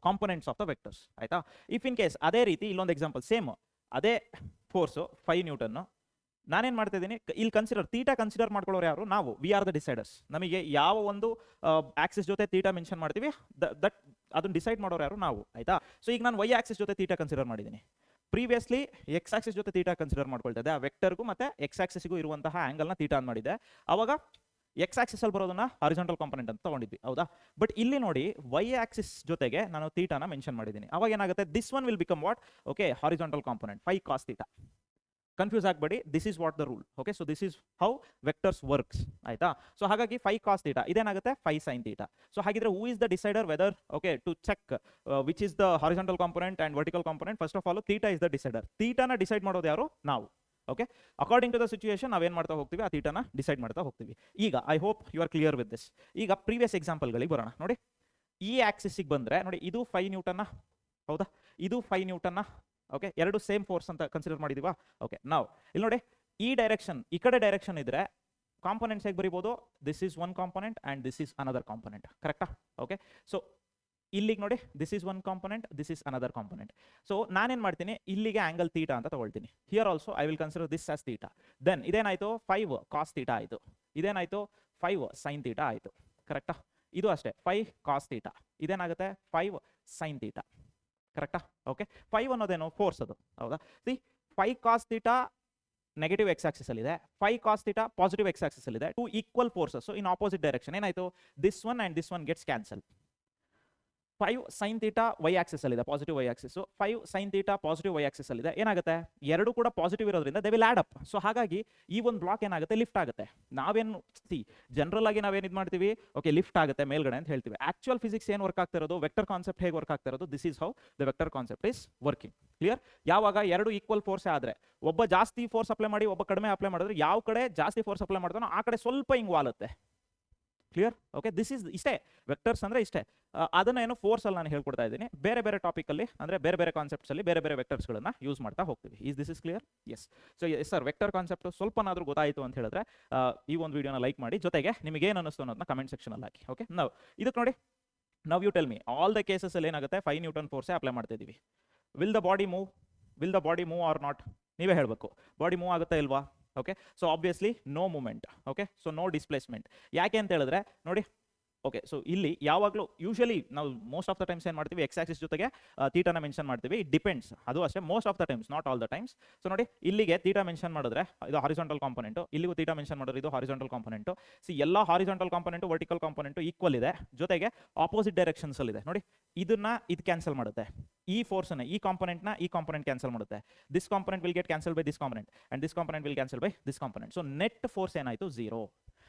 components of the vectors, ಆಯ್ತಾ? ಇಫ್ ಇನ್ ಕೇಸ್ ಅದೇ ರೀತಿ ಇಲ್ಲೊಂದು ಎಕ್ಸಾಂಪಲ್, ಸೇಮ್ ಅದೇ ಫೋರ್ಸು 5 ನ್ಯೂಟನ್, ನಾನೇನ್ ಮಾಡ್ತಾ ಇದ್ದೀನಿ? ಇಲ್ಲಿ ಥೀಟಾ ಕನ್ಸಿಡರ್ ಮಾಡ್ಕೊಳ್ಳೋರು ಯಾರು? ನಾವು. We are the deciders. ನಮಗೆ ಯಾವ ಒಂದು ಆಕ್ಸಿಸ್ ಜೊತೆ ಥೀಟಾ ಮೆನ್ಷನ್ ಮಾಡ್ತೀವಿ, ದಟ್ ಅದನ್ನ ಡಿಸೈಡ್ ಮಾಡೋರು ಯಾರು? ನಾವು, ಆಯ್ತಾ? ಸೊ ಈಗ ನಾನು ವೈ ಆಕ್ಸಿಸ್ ಜೊತೆ ಥೀಟಾ ಕನ್ಸಿಡರ್ ಮಾಡಿದ್ದೀನಿ. ಪ್ರೀವಿಯಸ್ಲಿ ಎಕ್ಸ್ ಆಕ್ಸಿಸ್ ಜೊತೆ ಥೀಟಾ ಕನ್ಸಿಡರ್ ಮಾಡ್ಕೊಳ್ತಾ ಇದ್ದೆ. ಆ ವೆಕ್ಟರ್ಗೂ ಮತ್ತೆ ಎಕ್ಸ್ ಆಕ್ಸಿಸ್ಗೂ ಇರುವಂತಹ ಆಂಗಲ್ನ ಥೀಟಾ ಅಂತ ಮಾಡಿದ್ದೆ. ಅವಾಗ ಎಕ್ಸ್ ಆಕ್ಸಿಸ್ ಅಲ್ಲಿ ಬರೋದನ್ನ ಹಾರಿಜಾಂಟಲ್ ಕಾಂಪೊನೆಂಟ್ ಅಂತ ತಗೊಂಡಿದ್ವಿ, ಹೌದಾ? ಬಟ್ ಇಲ್ಲಿ ನೋಡಿ, ವೈ ಆಕ್ಸಿಸ್ ಜೊತೆಗೆ ನಾನು ಥೀಟಾನ ಮೆನ್ಷನ್ ಮಾಡಿದ್ದೀನಿ. ಅವಾಗ ಏನಾಗುತ್ತೆ? This one will become what? Okay, horizontal component 5 cos theta. Confuse ಆಗಬೇಡಿ, this is what the rule. Okay, so this is how vectors works, ಆಯ್ತಾ? ಸೊ ಹಾಗಾಗಿ 5 ಕಾಸ್ ಥೀಟಾ ಇದೇನಾಗುತ್ತೆ? 5 ಸೈನ್ ಥೀಟಾ. ಸೊ ಹಾಗಿದ್ರೆ who is the decider whether, okay, to check which is the horizontal component and vertical component? First of all theta is the decider. ಥೀಟಾನ decide ಮಾಡೋದು ಯಾರು? ನಾವು. Okay, according to the situation ನಾವೇನ್ ಮಾಡ್ತಾ ಹೋಗ್ತೀವಿ? ಆ ಥೀಟಾನ ಡಿಸೈಡ್ ಮಾಡ್ತಾ ಹೋಗ್ತೀವಿ. ಈಗ I hope you are clear with this. ಈಗ ಪ್ರೀವಿಯಸ್ ಎಕ್ಸಾಂಪಲ್ಗಳಿಗೆ ಬರೋಣ. ನೋಡಿ, ಈ ಆಕ್ಸಿಸ್ಗೆ ಬಂದ್ರೆ ನೋಡಿ, ಇದು 5 ನ್ಯೂಟನ್ನ, ಹೌದಾ? ಇದು 5 ನ್ಯೂಟನ್ನ. ಓಕೆ, ಎರಡು ಸೇಮ್ ಫೋರ್ಸ್ ಅಂತ ಕನ್ಸಿಡರ್ ಮಾಡಿದೀವಾ? ಓಕೆ, ನಾವು ಇಲ್ಲಿ ನೋಡಿ, ಈ ಡೈರೆಕ್ಷನ್, ಈ ಕಡೆ ಡೈರೆಕ್ಷನ್ ಇದ್ರೆ ಕಾಂಪೊನೆಂಟ್ಸ್ ಹೇಗೆ ಬರೀಬಹುದು? This is one component and this is another component, ಕರೆಕ್ಟಾ? ಓಕೆ, ಸೊ ಇಲ್ಲಿಗೆ ನೋಡಿ, this is one component, this is another component. So ನಾನೇನ್ ಮಾಡ್ತೀನಿ? ಇಲ್ಲಿಗೆ ಆಂಗಲ್ ಥೀಟಾ ಅಂತ ತಗೊಳ್ತೀನಿ. Here also I will consider this as theta. Then ಇದೇನಾಯ್ತು? 5 cos theta ಆಯ್ತು. ಇದೇನಾಯ್ತು? 5 ಸೈನ್ ಥೀಟಾ ಆಯ್ತು, ಕರೆಕ್ಟಾ? ಇದು ಅಷ್ಟೇ, 5 ಕಾಸ್ ಥೀಟಾ. ಇದೇನಾಗುತ್ತೆ? 5 ಸೈನ್ ಥೀಟಾ, ಕರೆಕ್ಟಾ? ಓಕೆ, 5 ಅನ್ನೋದೇನು? ಫೋರ್ಸ್ ಅದು, ಹೌದಾ? See 5 cos theta negative X axis ಅಲ್ಲಿ ಇದೆ, 5 cos theta positive X axis ಅಲ್ಲಿ ಇದೆ. 2 equal forces in opposite direction. ಏನಾಯ್ತು? This one and this one gets cancel. 5 sin theta Y axis ಅಲ್ಲಿ ಇದೆ, positive Y axis. 5 sin theta positive Y axis ಅಲ್ಲಿ ಇದೆ. ಏನಾಗುತ್ತೆ, ಎರಡು ಕೂಡ ಪಾಸಿಟಿವ್ ಇರೋದ್ರಿಂದ they will add up. So ಹಾಗಾಗಿ ಈ ಒಂದು ಬ್ಲಾಕ್ ಏನಾಗುತ್ತೆ, ಲಿಫ್ಟ್ ಆಗುತ್ತೆ. ನಾವೇನು ಜನರಲ್ ಆಗಿ ನಾವೇನು ಇದು ಮಾಡ್ತೀವಿ, ಓಕೆ ಲಿಫ್ಟ್ ಆಗುತ್ತೆ ಮೇಲ್ಗಡೆ ಅಂತ ಹೇಳ್ತೀವಿ. ಆಕ್ಚುಯಲ್ ಫಿಸಿಕ್ಸ್ ಏನು ವರ್ಕ್ ಆಗ್ತಾ ಇರೋದು, ವೆಕ್ಟರ್ ಕಾನ್ಸೆಪ್ಟ್ ಹೇಗೆ ವರ್ಕ್ ಆಗ್ತಾ ಇರೋದು, this is how the vector concept is working. Clear? ಯಾವಾಗ ಎರಡು ಈಕ್ವಲ್ ಫೋರ್ಸ್ ಆದ್ರೆ, ಒಬ್ಬ ಜಾಸ್ತಿ ಫೋರ್ಸ್ ಅಪ್ಲೈ ಮಾಡಿ ಒಬ್ಬ ಕಡಿಮೆ ಅಪ್ಲೈ ಮಾಡಿದ್ರೆ, ಯಾವ ಕಡೆ ಜಾಸ್ತಿ ಫೋರ್ಸ್ ಅಪ್ಲೈ ಮಾಡ್ತಾನೋ ಆ ಕಡೆ ಸ್ವಲ್ಪ ಹಿಂಗ್ ವಾಲುತ್ತೆ. ಕ್ಲಿಯರ್? ಓಕೆ, ದಿಸ್ ಇಸ್ ಇಷ್ಟೇ ವೆಕ್ಟರ್ಸ್ ಅಂದ್ರೆ ಇಷ್ಟೇ. ಅದನ್ನ ಏನು ಫೋರ್ಸ್ ಅಲ್ಲಿ ನಾನು ಹೇಳ್ಕೊಡ್ತಾ ಇದ್ದೀನಿ. ಬೇರೆ ಬೇರೆ ಟಾಪಿಕ್ ಅಲ್ಲಿ ಅಂದ್ರೆ ಬೇರೆ ಬೇರೆ ಕಾನ್ಸೆಪ್ಟ್ಸ್ ಅಲ್ಲಿ ಬೇರೆ ಬೇರೆ ವೆಕ್ಟರ್ಸ್ ಗಳನ್ನ ಯೂಸ್ ಮಾಡ್ತಾ ಹೋಗ್ತೀವಿ. This is clear? Yes. So yes sir, vector concept ಸ್ವಲ್ಪನಾದ್ರೂ ಗೊತ್ತಾಯಿತು ಅಂತ ಹೇಳಿದ್ರೆ ಈ ಒಂದು ವಿಡಿಯೋನ ಲೈಕ್ ಮಾಡಿ, ಜೊತೆಗೆ ನಿಮಗೆ ಏನು ಅನ್ನಿಸ್ತು ಅನ್ನೋದನ್ನ ಕಮೆಂಟ್ ಸೆಕ್ಷನ್ ಅಲ್ಲಿ ಹಾಕಿ. ಓಕೆ, ನಾವು ಇದಕ್ಕೆ ನೋಡಿ, ನಾವು you tell me all the cases ಅಲ್ಲಿ ಏನಾಗುತ್ತೆ, 5 ನ್ಯೂಟನ್ ಫೋರ್ಸೇ ಅಪ್ಲೈ ಮಾಡ್ತಾ ಇದೀವಿ. Will the body move or not? ನೀವೇ ಹೇಳಬೇಕು. ಬಾಡಿ ಮೂವ್ ಆಗುತ್ತಾ ಇಲ್ವಾ? Okay, so obviously no moment. Okay, so no displacement. ಯಾಕೆ ಅಂತ ಹೇಳಿದ್ರೆ ನೋಡಿ, ಓಕೆ, ಸೊ ಇಲ್ಲಿ ಯಾವಾಗಲೂ ಯೂಶಲಿ ನಾವು ಮೋಸ್ಟ್ ಆಫ್ ದ ಟೈಮ್ಸ್ ಏನು ಮಾಡ್ತೀವಿ, ಎಕ್ಸ್ ಆಕ್ಸಿಸ್ ಜೊತೆಗೆ ಥೀಟಾನ ಮೆನ್ಷನ್ ಮಾಡ್ತೀವಿ. ಇಟ್ ಡಿಪೆಂಡ್ಸ್, ಅದು ಅಷ್ಟೇ, most of the times, not all the times. So ನೋಡಿ, ಇಲ್ಲಿಗೆ ಥೀಟಾ ಮೆನ್ಷನ್ ಮಾಡಿದ್ರೆ ಇದು ಹಾರಿಜಾಂಟಲ್ ಕಾಂಪೊನೆಂಟು, ಇಲ್ಲಿಗೂ ಥೀಟಾ ಮೆನ್ಷನ್ ಮಾಡಿದ್ರೆ ಇದು ಹಾರಿಜಾಂಟಲ್ ಕಾಂಪೊನೆಂಟು. ಎಲ್ಲ horizontal component vertical component equal ಇದೆ, ಜೊತೆಗೆ ಆಪೋಸಿಟ್ ಡೈರೆಕ್ಷನ್ಸ್ ಅಲ್ಲಿ ಇದೆ. ನೋಡಿ, ಇದನ್ನ ಇದು ಕ್ಯಾನ್ಸಲ್ ಮಾಡುತ್ತೆ, ಈ ಫೋರ್ಸ್ನ ಈ ಕಾಂಪೊನೆಂಟ್ನ ಈ ಕಾಂಪೊನೆಂಟ್ ಕ್ಯಾನ್ಸಲ್ ಮಾಡುತ್ತೆ. This component will get cancel by this component and this component will cancel by this component. So net force ಏನಾಯಿತು, 0.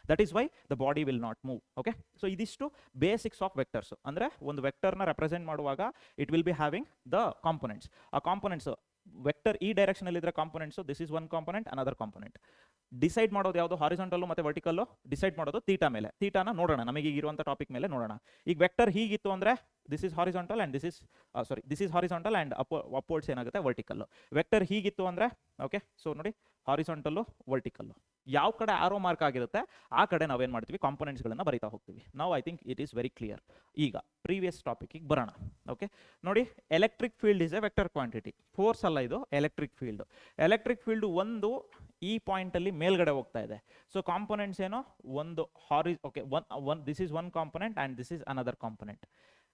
That is why the body will not move. Okay, so ಇದಿಷ್ಟು basics of vectors. ಅಂದ್ರೆ ಒಂದು ವೆಕ್ಟರ್ನ represent ಮಾಡುವಾಗ it will be having the components. ಆ components vector ಈ direction ಅಲ್ಲಿ ಇದ್ರೆ components, this is one component, another component. Decide ಮಾಡೋದು ಯಾವುದು, ಹಾರಿಜಾಂಟಲ್ ಮತ್ತೆ ವರ್ಟಿಕಲ್ ಡಿಸೈಡ್ ಮಾಡೋದು ಥೀಟಾ ಮೇಲೆ. ಥೀಟಾನ ನೋಡೋಣ, ನಮಗೆ ಈಗ ಇರುವಂತ ಟಾಪಿಕ್ ಮೇಲೆ ನೋಡೋಣ. ಈಗ ವೆಕ್ಟರ್ ಹೀಗಿತ್ತು ಅಂದ್ರೆ this is horizontal and this is horizontal and upwards ಏನಾಗುತ್ತೆ ವರ್ಟಿಕಲ್. ವೆಕ್ಟರ್ ಹೀಗಿತ್ತು ಅಂದ್ರೆ ಓಕೆ, ಸೊ ನೋಡಿ ಹಾರಿಜಾಂಟಲ್ ವರ್ಟಿಕಲ್, ಯಾವ ಕಡೆ ಆರೋ ಮಾರ್ಕ್ ಆಗಿರುತ್ತೆ ಆ ಕಡೆ ನಾವೇನ್ ಮಾಡ್ತೀವಿ, ಕಾಂಪೊನೆಂಟ್ಸ್ ಗಳನ್ನ ಬರಿತಾ ಹೋಗ್ತೀವಿ. ನಾವು I think it is very clear. ಈಗ ಪ್ರೀವಿಯಸ್ ಟಾಪಿಕ್ ಬರೋಣ. ಓಕೆ, ನೋಡಿ, electric field is A vector quantity. Force ಅಲ್ಲ ಇದು, ಎಲೆಕ್ಟ್ರಿಕ್ ಫೀಲ್ಡ್. ಎಲೆಕ್ಟ್ರಿಕ್ ಫೀಲ್ಡ್ ಒಂದು ಈ ಪಾಯಿಂಟ್ ಅಲ್ಲಿ ಮೇಲ್ಗಡೆ ಹೋಗ್ತಾ ಇದೆ. ಸೊ ಕಾಂಪೊನೆಂಟ್ಸ್ ಏನೋ ಒಂದು okay, this is one component and this is another component.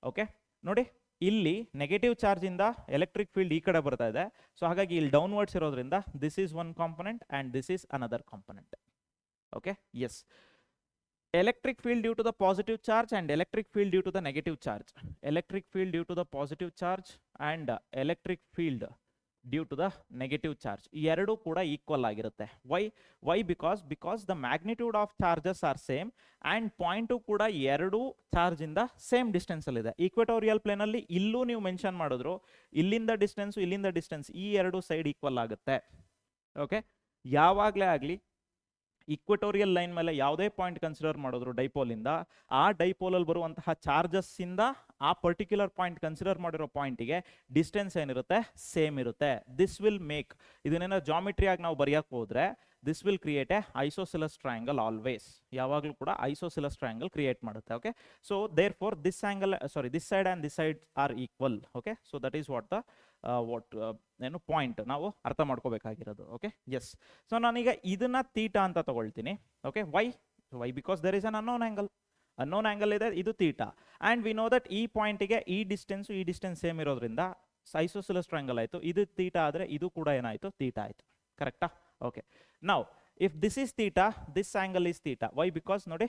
Okay, ನೋಡಿ, ಇಲ್ಲಿ ನೆಗೆಟಿವ್ ಚಾರ್ಜ್ ಇಂದ ಎಲೆಕ್ಟ್ರಿಕ್ ಫೀಲ್ಡ್ ಈ ಕಡೆ ಬರ್ತಾ ಇದೆ. ಸೊ ಹಾಗಾಗಿ ಇಲ್ಲಿ ಡೌನ್ವರ್ಡ್ಸ್ ಇರೋದ್ರಿಂದ this is one component and this is another component. Okay, yes. Electric field due to the positive charge and electric field due to the negative charge. Electric field due to the positive charge and electric field due to the negative charge, ಈ ಎರಡೂ ಕೂಡ equal ಆಗಿರುತ್ತೆ. Why because the magnitude of charges are same and point ಕೂಡ ಎರಡು charge ಇಂದ same distance ಅಲ್ಲಿ ಇದೆ. Equatorial plane ಅಲ್ಲಿ ಇಲ್ಲೂ ನೀವು ಮೆನ್ಷನ್ ಮಾಡಿದ್ರು, ಇಲ್ಲಿಂದ ಡಿಸ್ಟೆನ್ಸ್ ಈ ಎರಡು ಸೈಡ್ ಈಕ್ವಲ್ ಆಗುತ್ತೆ. ಓಕೆ, ಯಾವಾಗಲೇ ಆಗಲಿ ಈಕ್ವೆಟೋರಿಯಲ್ ಲೈನ್ ಮೇಲೆ ಯಾವುದೇ ಪಾಯಿಂಟ್ ಕನ್ಸಿಡರ್ ಮಾಡಿದ್ರು ಡೈಪೋಲ್ ಇಂದ, ಆ ಡೈಪೋಲ್ ಅಲ್ಲಿ ಬರುವಂತಹ ಚಾರ್ಜಸ್ ಇಂದ ಆ ಪರ್ಟಿಕ್ಯುಲರ್ ಪಾಯಿಂಟ್ ಕನ್ಸಿಡರ್ ಮಾಡಿರೋ ಪಾಯಿಂಟಿಗೆ ಡಿಸ್ಟೆನ್ಸ್ ಏನಿರುತ್ತೆ, ಸೇಮ್ ಇರುತ್ತೆ. ದಿಸ್ ವಿಲ್ ಮೇಕ್, ಇದನ್ನೇನೋ ಜಾಮಿಟ್ರಿ ಆಗಿ ನಾವು ಬರೆಯಕ್ಕೆ ಹೋದ್ರೆ this will create a isosceles triangle always. ಯಾವಾಗಲೂ ಕೂಡ ಐಸೋಸಿಲಸ್ ಟ್ರಯಾಂಗಲ್ ಕ್ರಿಯೇಟ್ ಮಾಡುತ್ತೆ. Okay, so there four this side and this side are equal. Okay, so that is what ಏನು ಪಾಯಿಂಟ್ ನಾವು ಅರ್ಥ ಮಾಡ್ಕೋಬೇಕಾಗಿರೋದು. Okay, yes. ಸೊ ನಾನೀಗ ಇದನ್ನ ಥೀಟಾ ಅಂತ ತಗೊಳ್ತೀನಿ. Okay, why because there is an unknown angle ಇದೆ, ಇದು theta. And we know that ಈ ಪಾಯಿಂಟಿಗೆ ಈ ಡಿಸ್ಟೆನ್ಸ್ ಸೇಮ್ ಇರೋದ್ರಿಂದ ಐಸೋಸಿಲಸ್ ಟ್ರಯಾಂಗಲ್ ಆಯಿತು. ಇದು ಥೀಟಾ ಆದರೆ ಇದು ಕೂಡ ಏನಾಯಿತು, ಥೀಟಾ ಆಯಿತು. ಕರೆಕ್ಟಾ? Okay, now if this is theta, this angle is theta. Why because ನೋಡಿ,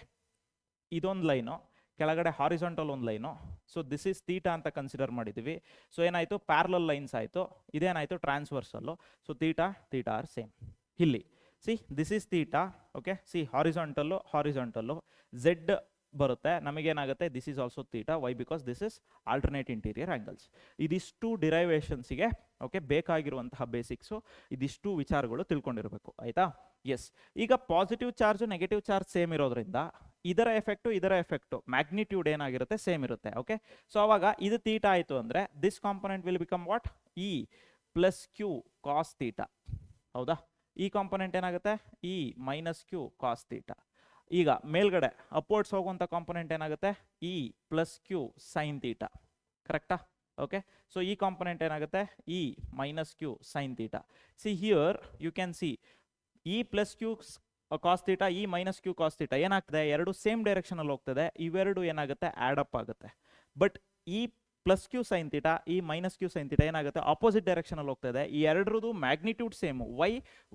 ಇದೊಂದು ಲೈನು, ಕೆಳಗಡೆ ಹಾರಿಜಾಂಟಲ್ ಒಂದು line. So this is theta ಅಂತ ಕನ್ಸಿಡರ್ ಮಾಡಿದ್ದೀವಿ. ಸೊ ಏನಾಯಿತು, ಪ್ಯಾರಲಲ್ ಲೈನ್ಸ್ ಆಯಿತು, ಇದೇನಾಯಿತು transversal. So theta are same. ಇಲ್ಲಿ see this is theta. Okay, see horizontal Z ಬರುತ್ತೆ, ನಮಗೇನಾಗುತ್ತೆ, this is also theta. Why because this is alternate interior angles. ಇದಿಷ್ಟು ಡಿರೈವೇಷನ್ಸ್ಗೆ ಓಕೆ ಬೇಕಾಗಿರುವಂತಹ ಬೇಸಿಕ್ಸು, ಇದಿಷ್ಟು ವಿಚಾರಗಳು ತಿಳ್ಕೊಂಡಿರಬೇಕು. ಆಯ್ತಾ? ಎಸ್. ಈಗ positive charge negative charge same ಇರೋದ್ರಿಂದ ಇದರ ಎಫೆಕ್ಟು ಮ್ಯಾಗ್ನಿಟ್ಯೂಡ್ ಏನಾಗಿರುತ್ತೆ, ಸೇಮ್ ಇರುತ್ತೆ. ಓಕೆ, ಸೊ ಅವಾಗ ಇದು ಥೀಟಾ ಆಯಿತು ಅಂದರೆ this component will become what, E plus Q cos theta. ಹೌದಾ? ಈ ಕಾಂಪೊನೆಂಟ್ ಏನಾಗುತ್ತೆ, E minus Q cos theta. ಈಗ ಮೇಲ್ಗಡೆ ಅಪ್ವರ್ಡ್ಸ್ ಹೋಗುವಂಥ ಕಾಂಪೊನೆಂಟ್ ಏನಾಗುತ್ತೆ, E plus Q sine theta. ಕರೆಕ್ಟಾ? ಓಕೆ, ಸೊ ಈ ಕಾಂಪೊನೆಂಟ್ ಏನಾಗುತ್ತೆ, E minus Q sine theta. See here you can see E plus Q cos theta, E minus Q cos theta ಏನಾಗ್ತದೆ, ಎರಡು same direction ಅಲ್ಲಿ ಹೋಗ್ತದೆ. ಇವೆರಡು ಏನಾಗುತ್ತೆ, ಆಡ್ ಅಪ್ ಆಗುತ್ತೆ. But E plus Q sine theta, E minus Q sine theta ಏನಾಗುತ್ತೆ, opposite direction ಅಲ್ಲಿ ಹೋಗ್ತದೆ. ಈ ಎರಡರದು magnitude same.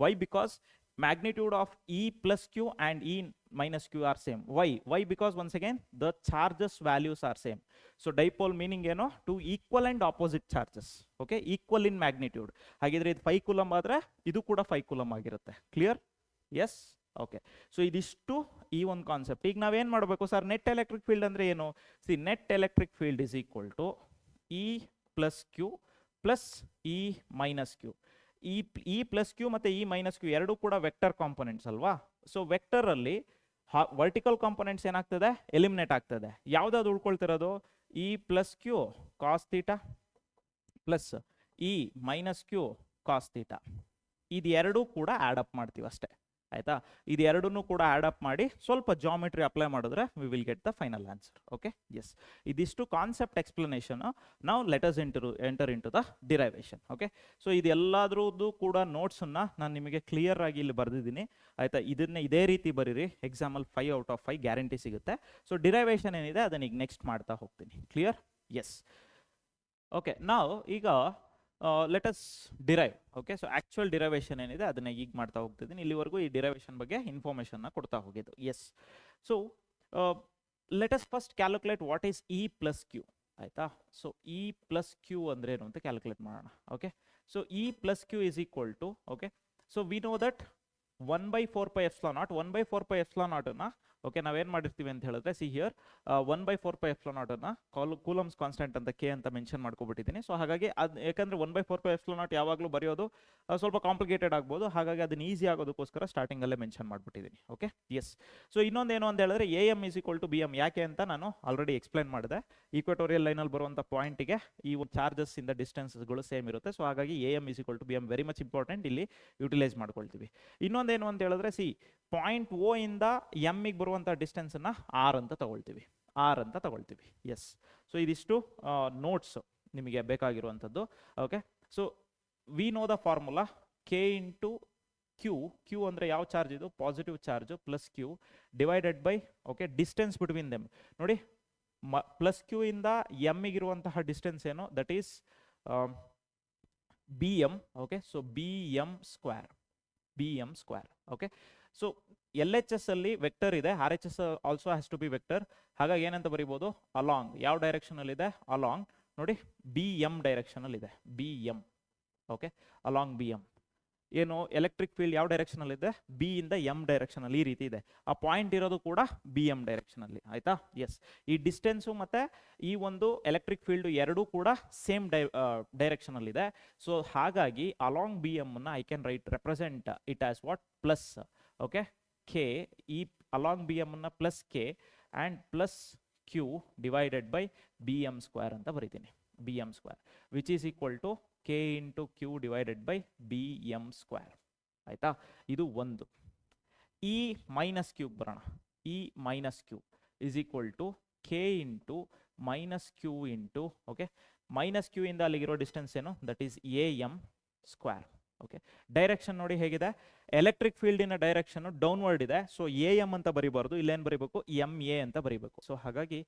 Why because magnitude of E plus Q and E minus Q are same. Why? Because once again the charges values are same. So dipole meaning ಏನು, two equal and opposite charges. Okay, equal in magnitude. ಹಾಗಿದ್ರೆ ಇದು 5 coulomb ಆದ್ರೆ ಇದು ಕೂಡ 5 coulomb ಆಗಿರುತ್ತೆ. Clear? S. Okay, so ಇದಿಷ್ಟು ಈ ಒಂದು ಕಾನ್ಸೆಪ್ಟ್. ಈಗ ನಾವೇನ್ ಮಾಡಬೇಕು ಸರ್, ನೆಟ್ ಎಲೆಕ್ಟ್ರಿಕ್ ಫೀಲ್ಡ್ ಅಂದ್ರೆ ಏನು? See, net electric field is equal to E plus Q plus E minus Q. E plus Q ಮತ್ತೆ ಇ ಮೈನಸ್ ಕ್ಯೂ ಎರಡೂ ಕೂಡ ವೆಕ್ಟರ್ ಕಾಂಪೊನೆಂಟ್ಸ್ ಅಲ್ವಾ? ಸೊ ವೆಕ್ಟರ್ ಅಲ್ಲಿ ವರ್ಟಿಕಲ್ ಕಾಂಪೊನೆಂಟ್ಸ್ ಏನಾಗ್ತದೆ, ಎಲಿಮಿನೇಟ್ ಆಗ್ತದೆ. ಯಾವ್ದಾದ್ರು ಉಳ್ಕೊಳ್ತಿರೋದು, E plus Q cos theta plus E minus Q cos theta. ಇದು ಎರಡೂ ಕೂಡ ಆಡ್ ಅಪ್ ಮಾಡ್ತೀವಿ ಅಷ್ಟೇ, ಆಯ್ತಾ? ಇದು ಎರಡನ್ನೂ ಕೂಡ ಆಡ್ ಅಪ್ ಮಾಡಿ ಸ್ವಲ್ಪ ಜಾಮೆಟ್ರಿ ಅಪ್ಲೈ ಮಾಡಿದ್ರೆ we will get the final answer. Okay, yes. ಇದಿಷ್ಟು ಕಾನ್ಸೆಪ್ಟ್ ಎಕ್ಸ್ಪ್ಲನೇಷನ್. ನಾವು let us enter into the derivation. Okay, so ಇದೆಲ್ಲದ್ರದ್ದು ಕೂಡ ನೋಟ್ಸನ್ನು ನಾನು ನಿಮಗೆ ಕ್ಲಿಯರ್ ಆಗಿ ಇಲ್ಲಿ ಬರೆದಿದ್ದೀನಿ, ಆಯ್ತಾ? ಇದನ್ನೇ ಇದೇ ರೀತಿ ಬರೀರಿ, ಎಕ್ಸಾಮಲ್ಲಿ 5 ಔಟ್ ಆಫ್ 5 ಗ್ಯಾರಂಟಿ ಸಿಗುತ್ತೆ. ಸೊ ಡಿರೈವೇಶನ್ ಏನಿದೆ ಅದನ್ನ ಈಗ ನೆಕ್ಸ್ಟ್ ಮಾಡ್ತಾ ಹೋಗ್ತೀನಿ. ಕ್ಲಿಯರ್? ಎಸ್. ಓಕೆ, ನಾವು ಈಗ let us derive. Okay, so actual derivation ಏನಿದೆ ಅದನ್ನ ಈಗ ಮಾಡ್ತಾ ಹೋಗ್ತಿದ್ದೀನಿ. ಇಲ್ಲಿವರೆಗೂ ಈ ಡಿರೈವೇಶನ್ ಬಗ್ಗೆ ಇನ್ಫಾರ್ಮೇಷನ್ನ ಕೊಡ್ತಾ ಹೋಗಿದ್ದು. Yes. So let us first calculate what is E plus Q, ಆಯ್ತಾ? ಸೊ ಇ ಪ್ಲಸ್ ಕ್ಯೂ ಅಂದ್ರೆ ಏನು ಅಂತ ಕ್ಯಾಲ್ಕುಲೇಟ್ ಮಾಡೋಣ. Okay, so E plus Q is equal to, okay, so we know that 1/4πε0. 1/4πε0 okay, ನಾವೇನು ಮಾಡಿರ್ತೀವಿ ಅಂತ ಹೇಳಿದ್ರೆ, ಸಿ ಹಿಯರ್ 1/4πε0 ಕೂಲಮ್ಸ್ ಕಾನ್ಸ್ಟೆಂಟ್ ಅಂತ ಕೆ ಅಂತ ಮೆನ್ಷನ್ ಮಾಡ್ಕೊಬಿಟ್ಟಿದ್ದೀನಿ. ಸೊ ಹಾಗಾಗಿ ಅದು ಯಾಕಂದ್ರೆ 1/4πε0 ಯಾವಾಗಲೂ ಬರೆಯೋದು ಸ್ವಲ್ಪ ಕಾಂಪ್ಲಿಕೇಟೆಡ್ ಆಗ್ಬೋದು, ಹಾಗಾಗಿ ಅದನ್ನ ಈಸಿ ಆಗೋದಕ್ಕೋಸ್ಕರ ಸ್ಟಾರ್ಟಿಂಗಲ್ಲೇ ಮೆನ್ಷನ್ ಮಾಡ್ಬಿಟ್ಟಿದ್ದೀನಿ. Okay, yes. ಸೊ ಇನ್ನೊಂದೇನು ಅಂತ ಹೇಳಿದ್ರೆ A M is equal to B M. ಯಾಕೆ ಅಂತ ನಾನು ಆಲ್ರೆಡಿ ಎಕ್ಸ್ಪ್ಲೈನ್ ಮಾಡಿದೆ. ಈಕ್ವೆಟೋರಿಯಲ್ ಲೈನಲ್ಲಿ ಬರುವಂಥ ಪಾಯಿಂಟಿಗೆ ಈ ಚಾರ್ಜಸ್ ಇಂದ ಡಿಸ್ಟೆನ್ಸ್ಗಳು ಸೇಮ್ ಇರುತ್ತೆ. ಸೊ ಹಾಗಾಗಿ A M is equal to B M very much important, ಇಲ್ಲಿ ಯುಟಿಲೈಸ್ ಮಾಡ್ಕೊಳ್ತೀವಿ. ಇನ್ನೊಂದೇನು ಅಂತ ಹೇಳಿದ್ರೆ, ಸಿ, ಪಾಯಿಂಟ್ ಓ ಇಂದ ಎಮ್ಮಿಗೆ ಬರುವಂಥ ಡಿಸ್ಟೆನ್ಸನ್ನು ಆರ್ ಅಂತ ತಗೊಳ್ತೀವಿ. ಎಸ್. ಸೊ ಇದಿಷ್ಟು ನೋಟ್ಸ್ ನಿಮಗೆ ಬೇಕಾಗಿರುವಂಥದ್ದು. Okay, so we know the formula K into Q. Q ಅಂದರೆ ಯಾವ ಚಾರ್ಜ್ ಇದು? Positive charge plus Q divided by, okay, distance between them. ನೋಡಿ, ಪ್ಲಸ್ ಕ್ಯೂ ಇಂದ ಎಮ್ಮಿಗಿರುವಂತಹ ಡಿಸ್ಟೆನ್ಸ್ ಏನು? That is B M. Okay, so B M square. Okay, so L H S ಅಲ್ಲಿ vector ಇದೆ, R H S also has to be vector. ಹಾಗಾಗಿ ಏನಂತ ಬರೀಬೋದು? Along. ಯಾವ direction ಅಲ್ಲಿ ಇದೆ? ಅಲಾಂಗ್. ನೋಡಿ, ಬಿ ಎಮ್ ಡೈರೆಕ್ಷನ್ ಅಲ್ಲಿ ಇದೆ, B M. Okay, along B M. ಏನು ಎಲೆಕ್ಟ್ರಿಕ್ ಫೀಲ್ಡ್ ಯಾವ ಡೈರೆಕ್ಷನ್ ಅಲ್ಲಿ ಇದೆ? ಬಿ ಇಂದ ಎಮ್ ಡೈರೆಕ್ಷನ್ ಅಲ್ಲಿ ಈ ರೀತಿ ಇದೆ. ಆ ಪಾಯಿಂಟ್ ಇರೋದು ಕೂಡ ಬಿ ಎಮ್ ಡೈರೆಕ್ಷನ್ ಅಲ್ಲಿ, ಆಯ್ತಾ? ಎಸ್. ಈ ಡಿಸ್ಟೆನ್ಸು ಮತ್ತೆ ಈ ಒಂದು ಎಲೆಕ್ಟ್ರಿಕ್ ಫೀಲ್ಡ್ ಎರಡೂ ಕೂಡ ಸೇಮ್ ಡೈರೆಕ್ಷನ್ ಅಲ್ಲಿ ಇದೆ. ಸೊ ಹಾಗಾಗಿ ಅಲಾಂಗ್ ಬಿ ಎಮ್ ಅನ್ನ I can represent it as what? Plus, okay, K. ಈ ಅಲಾಂಗ್ ಬಿ ಎಮ್ ಅನ್ನ plus K and plus Q divided by B M square ಅಂತ ಬರೀತೀನಿ. B M square which is equal to K into Q divided by B M square, ಆಯ್ತಾ? ಇದು ಒಂದು. E minus ಕ್ಯೂಗೆ ಬರೋಣ. E minus Q is equal to K into minus Q into, okay, minus Q ಇಂದ ಅಲ್ಲಿಗಿರೋ distance ಏನು? That is A M square. Okay, direction ನೋಡಿ ಹೇಗಿದೆ? Electric ಫೀಲ್ಡಿನ direction downward ಇದೆ. ಸೊ ಎ ಎಮ್ ಅಂತ ಬರೀಬಾರ್ದು, ಇಲ್ಲೇನು ಬರೀಬೇಕು? ಎಮ್ ಎ ಅಂತ ಬರೀಬೇಕು. ಸೊ ಹಾಗಾಗಿ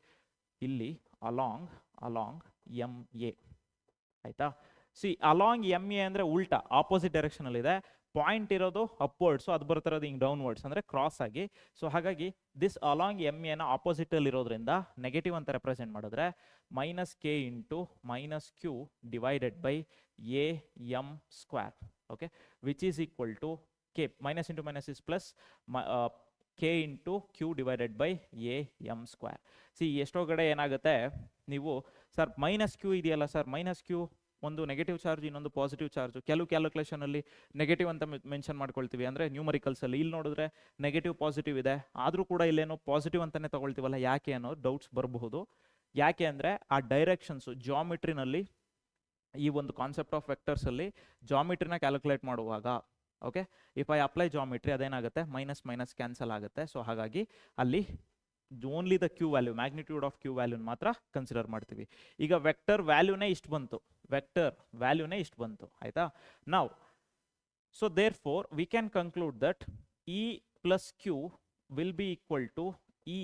ಇಲ್ಲಿ ಅಲಾಂಗ್ ಎಮ್ ಎ, ಆಯ್ತಾ? ಸಿ, ಅಲಾಂಗ್ ಎಮ್ ಎ ಅಂದರೆ ಉಲ್ಟಾ, ಆಪೋಸಿಟ್ ಡೈರೆಕ್ಷನ್ ಅಲ್ಲಿ ಇದೆ. ಪಾಯಿಂಟ್ ಇರೋದು ಅಪ್ವರ್ಡ್ಸು, ಅದು ಬರ್ತಿರೋದು ಹಿಂಗೆ ಡೌನ್ವರ್ಡ್ಸ್ ಅಂದರೆ ಕ್ರಾಸ್ ಆಗಿ. ಸೊ ಹಾಗಾಗಿ this along M N opposite ಅಲ್ಲಿ ಇರೋದ್ರಿಂದ ನೆಗೆಟಿವ್ ಅಂತ ರೆಪ್ರೆಸೆಂಟ್ ಮಾಡಿದ್ರೆ minus K into minus Q divided by A M square. Okay, which is equal to K. Minus into minus is plus, K into Q divided by A M square. See, ಎಷ್ಟೋ ಕಡೆ ಏನಾಗುತ್ತೆ, ನೀವು sir minus Q ಇದೆಯಲ್ಲ sir, minus Q ಒಂದು negative charge, ಇನ್ನೊಂದು positive charge. ಕೆಲವು calculation ಅಲ್ಲಿ negative ಅಂತ ಮೆನ್ಷನ್ ಮಾಡ್ಕೊಳ್ತೀವಿ, ಅಂದರೆ ನ್ಯೂಮರಿಕಲ್ಸ್ ಅಲ್ಲಿ. ಇಲ್ಲಿ ನೋಡಿದ್ರೆ ನೆಗೆಟಿವ್ ಪಾಸಿಟಿವ್ ಇದೆ, ಆದರೂ ಕೂಡ ಇಲ್ಲೇನೋ ಪಾಸಿಟಿವ್ ಅಂತಾನೆ ತಗೊಳ್ತೀವಲ್ಲ, ಯಾಕೆ ಅನ್ನೋ ಡೌಟ್ಸ್ ಬರಬಹುದು. ಯಾಕೆ ಅಂದರೆ ಆ ಡೈರೆಕ್ಷನ್ಸು ಜಾಮಿಟ್ರಿನಲ್ಲಿ, ಈ ಒಂದು ಕಾನ್ಸೆಪ್ಟ್ ಆಫ್ ವೆಕ್ಟರ್ಸ್ ಅಲ್ಲಿ ಜಾಮಿಟ್ರಿನ ಕ್ಯಾಲ್ಕುಲೇಟ್ ಮಾಡುವಾಗ, okay, if I apply geometry ಅದೇನಾಗುತ್ತೆ? ಮೈನಸ್ ಮೈನಸ್ ಕ್ಯಾನ್ಸಲ್ ಆಗುತ್ತೆ. ಸೊ ಹಾಗಾಗಿ ಅಲ್ಲಿ only the Q value, magnitude of Q ವ್ಯಾಲ್ಯೂನ ಮಾತ್ರ ಕನ್ಸಿಡರ್ ಮಾಡ್ತೀವಿ. ಈಗ ವೆಕ್ಟರ್ ವ್ಯಾಲ್ಯೂನೇ ಇಷ್ಟು ಬಂತು, ಆಯ್ತಾ? ನಾವು so there four we can conclude that E plus Q will be equal to E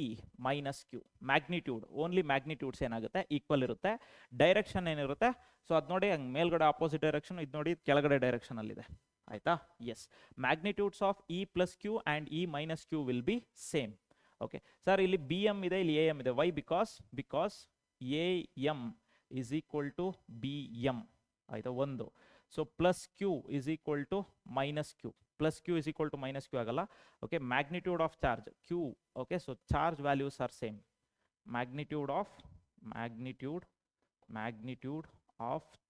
minus Q. Magnitude, only magnitudes ಏನಾಗುತ್ತೆ? ಈಕ್ವಲ್ ಇರುತ್ತೆ. ಡೈರೆಕ್ಷನ್ ಏನಿರುತ್ತೆ? ಸೊ ಅದು ನೋಡಿ, ಹಂಗೆ ಮೇಲ್ಗಡೆ ಆಪೋಸಿಟ್ ಡೈರೆಕ್ಷನ್, ಇದು ನೋಡಿ ಕೆಳಗಡೆ ಡೈರೆಕ್ಷನ್ ಅಲ್ಲಿದೆ, ಆಯ್ತಾ. Yes, magnitudes of E plus Q and E minus Q will be same. Okay sir, ಇಲ್ಲಿ ಬಿ ಎಮ್ ಇದೆ, ಇಲ್ಲಿ ಎ ಎಮ್ ಇದೆ. Why? Because A M is equal to B M, ಆಯ್ತಾ, ಒಂದು. So plus Q is equal to minus Q. Plus Q is equal to minus Q ಆಗಲ್ಲ. Okay, magnitude of charge Q. Okay, so charge values are same. Magnitude of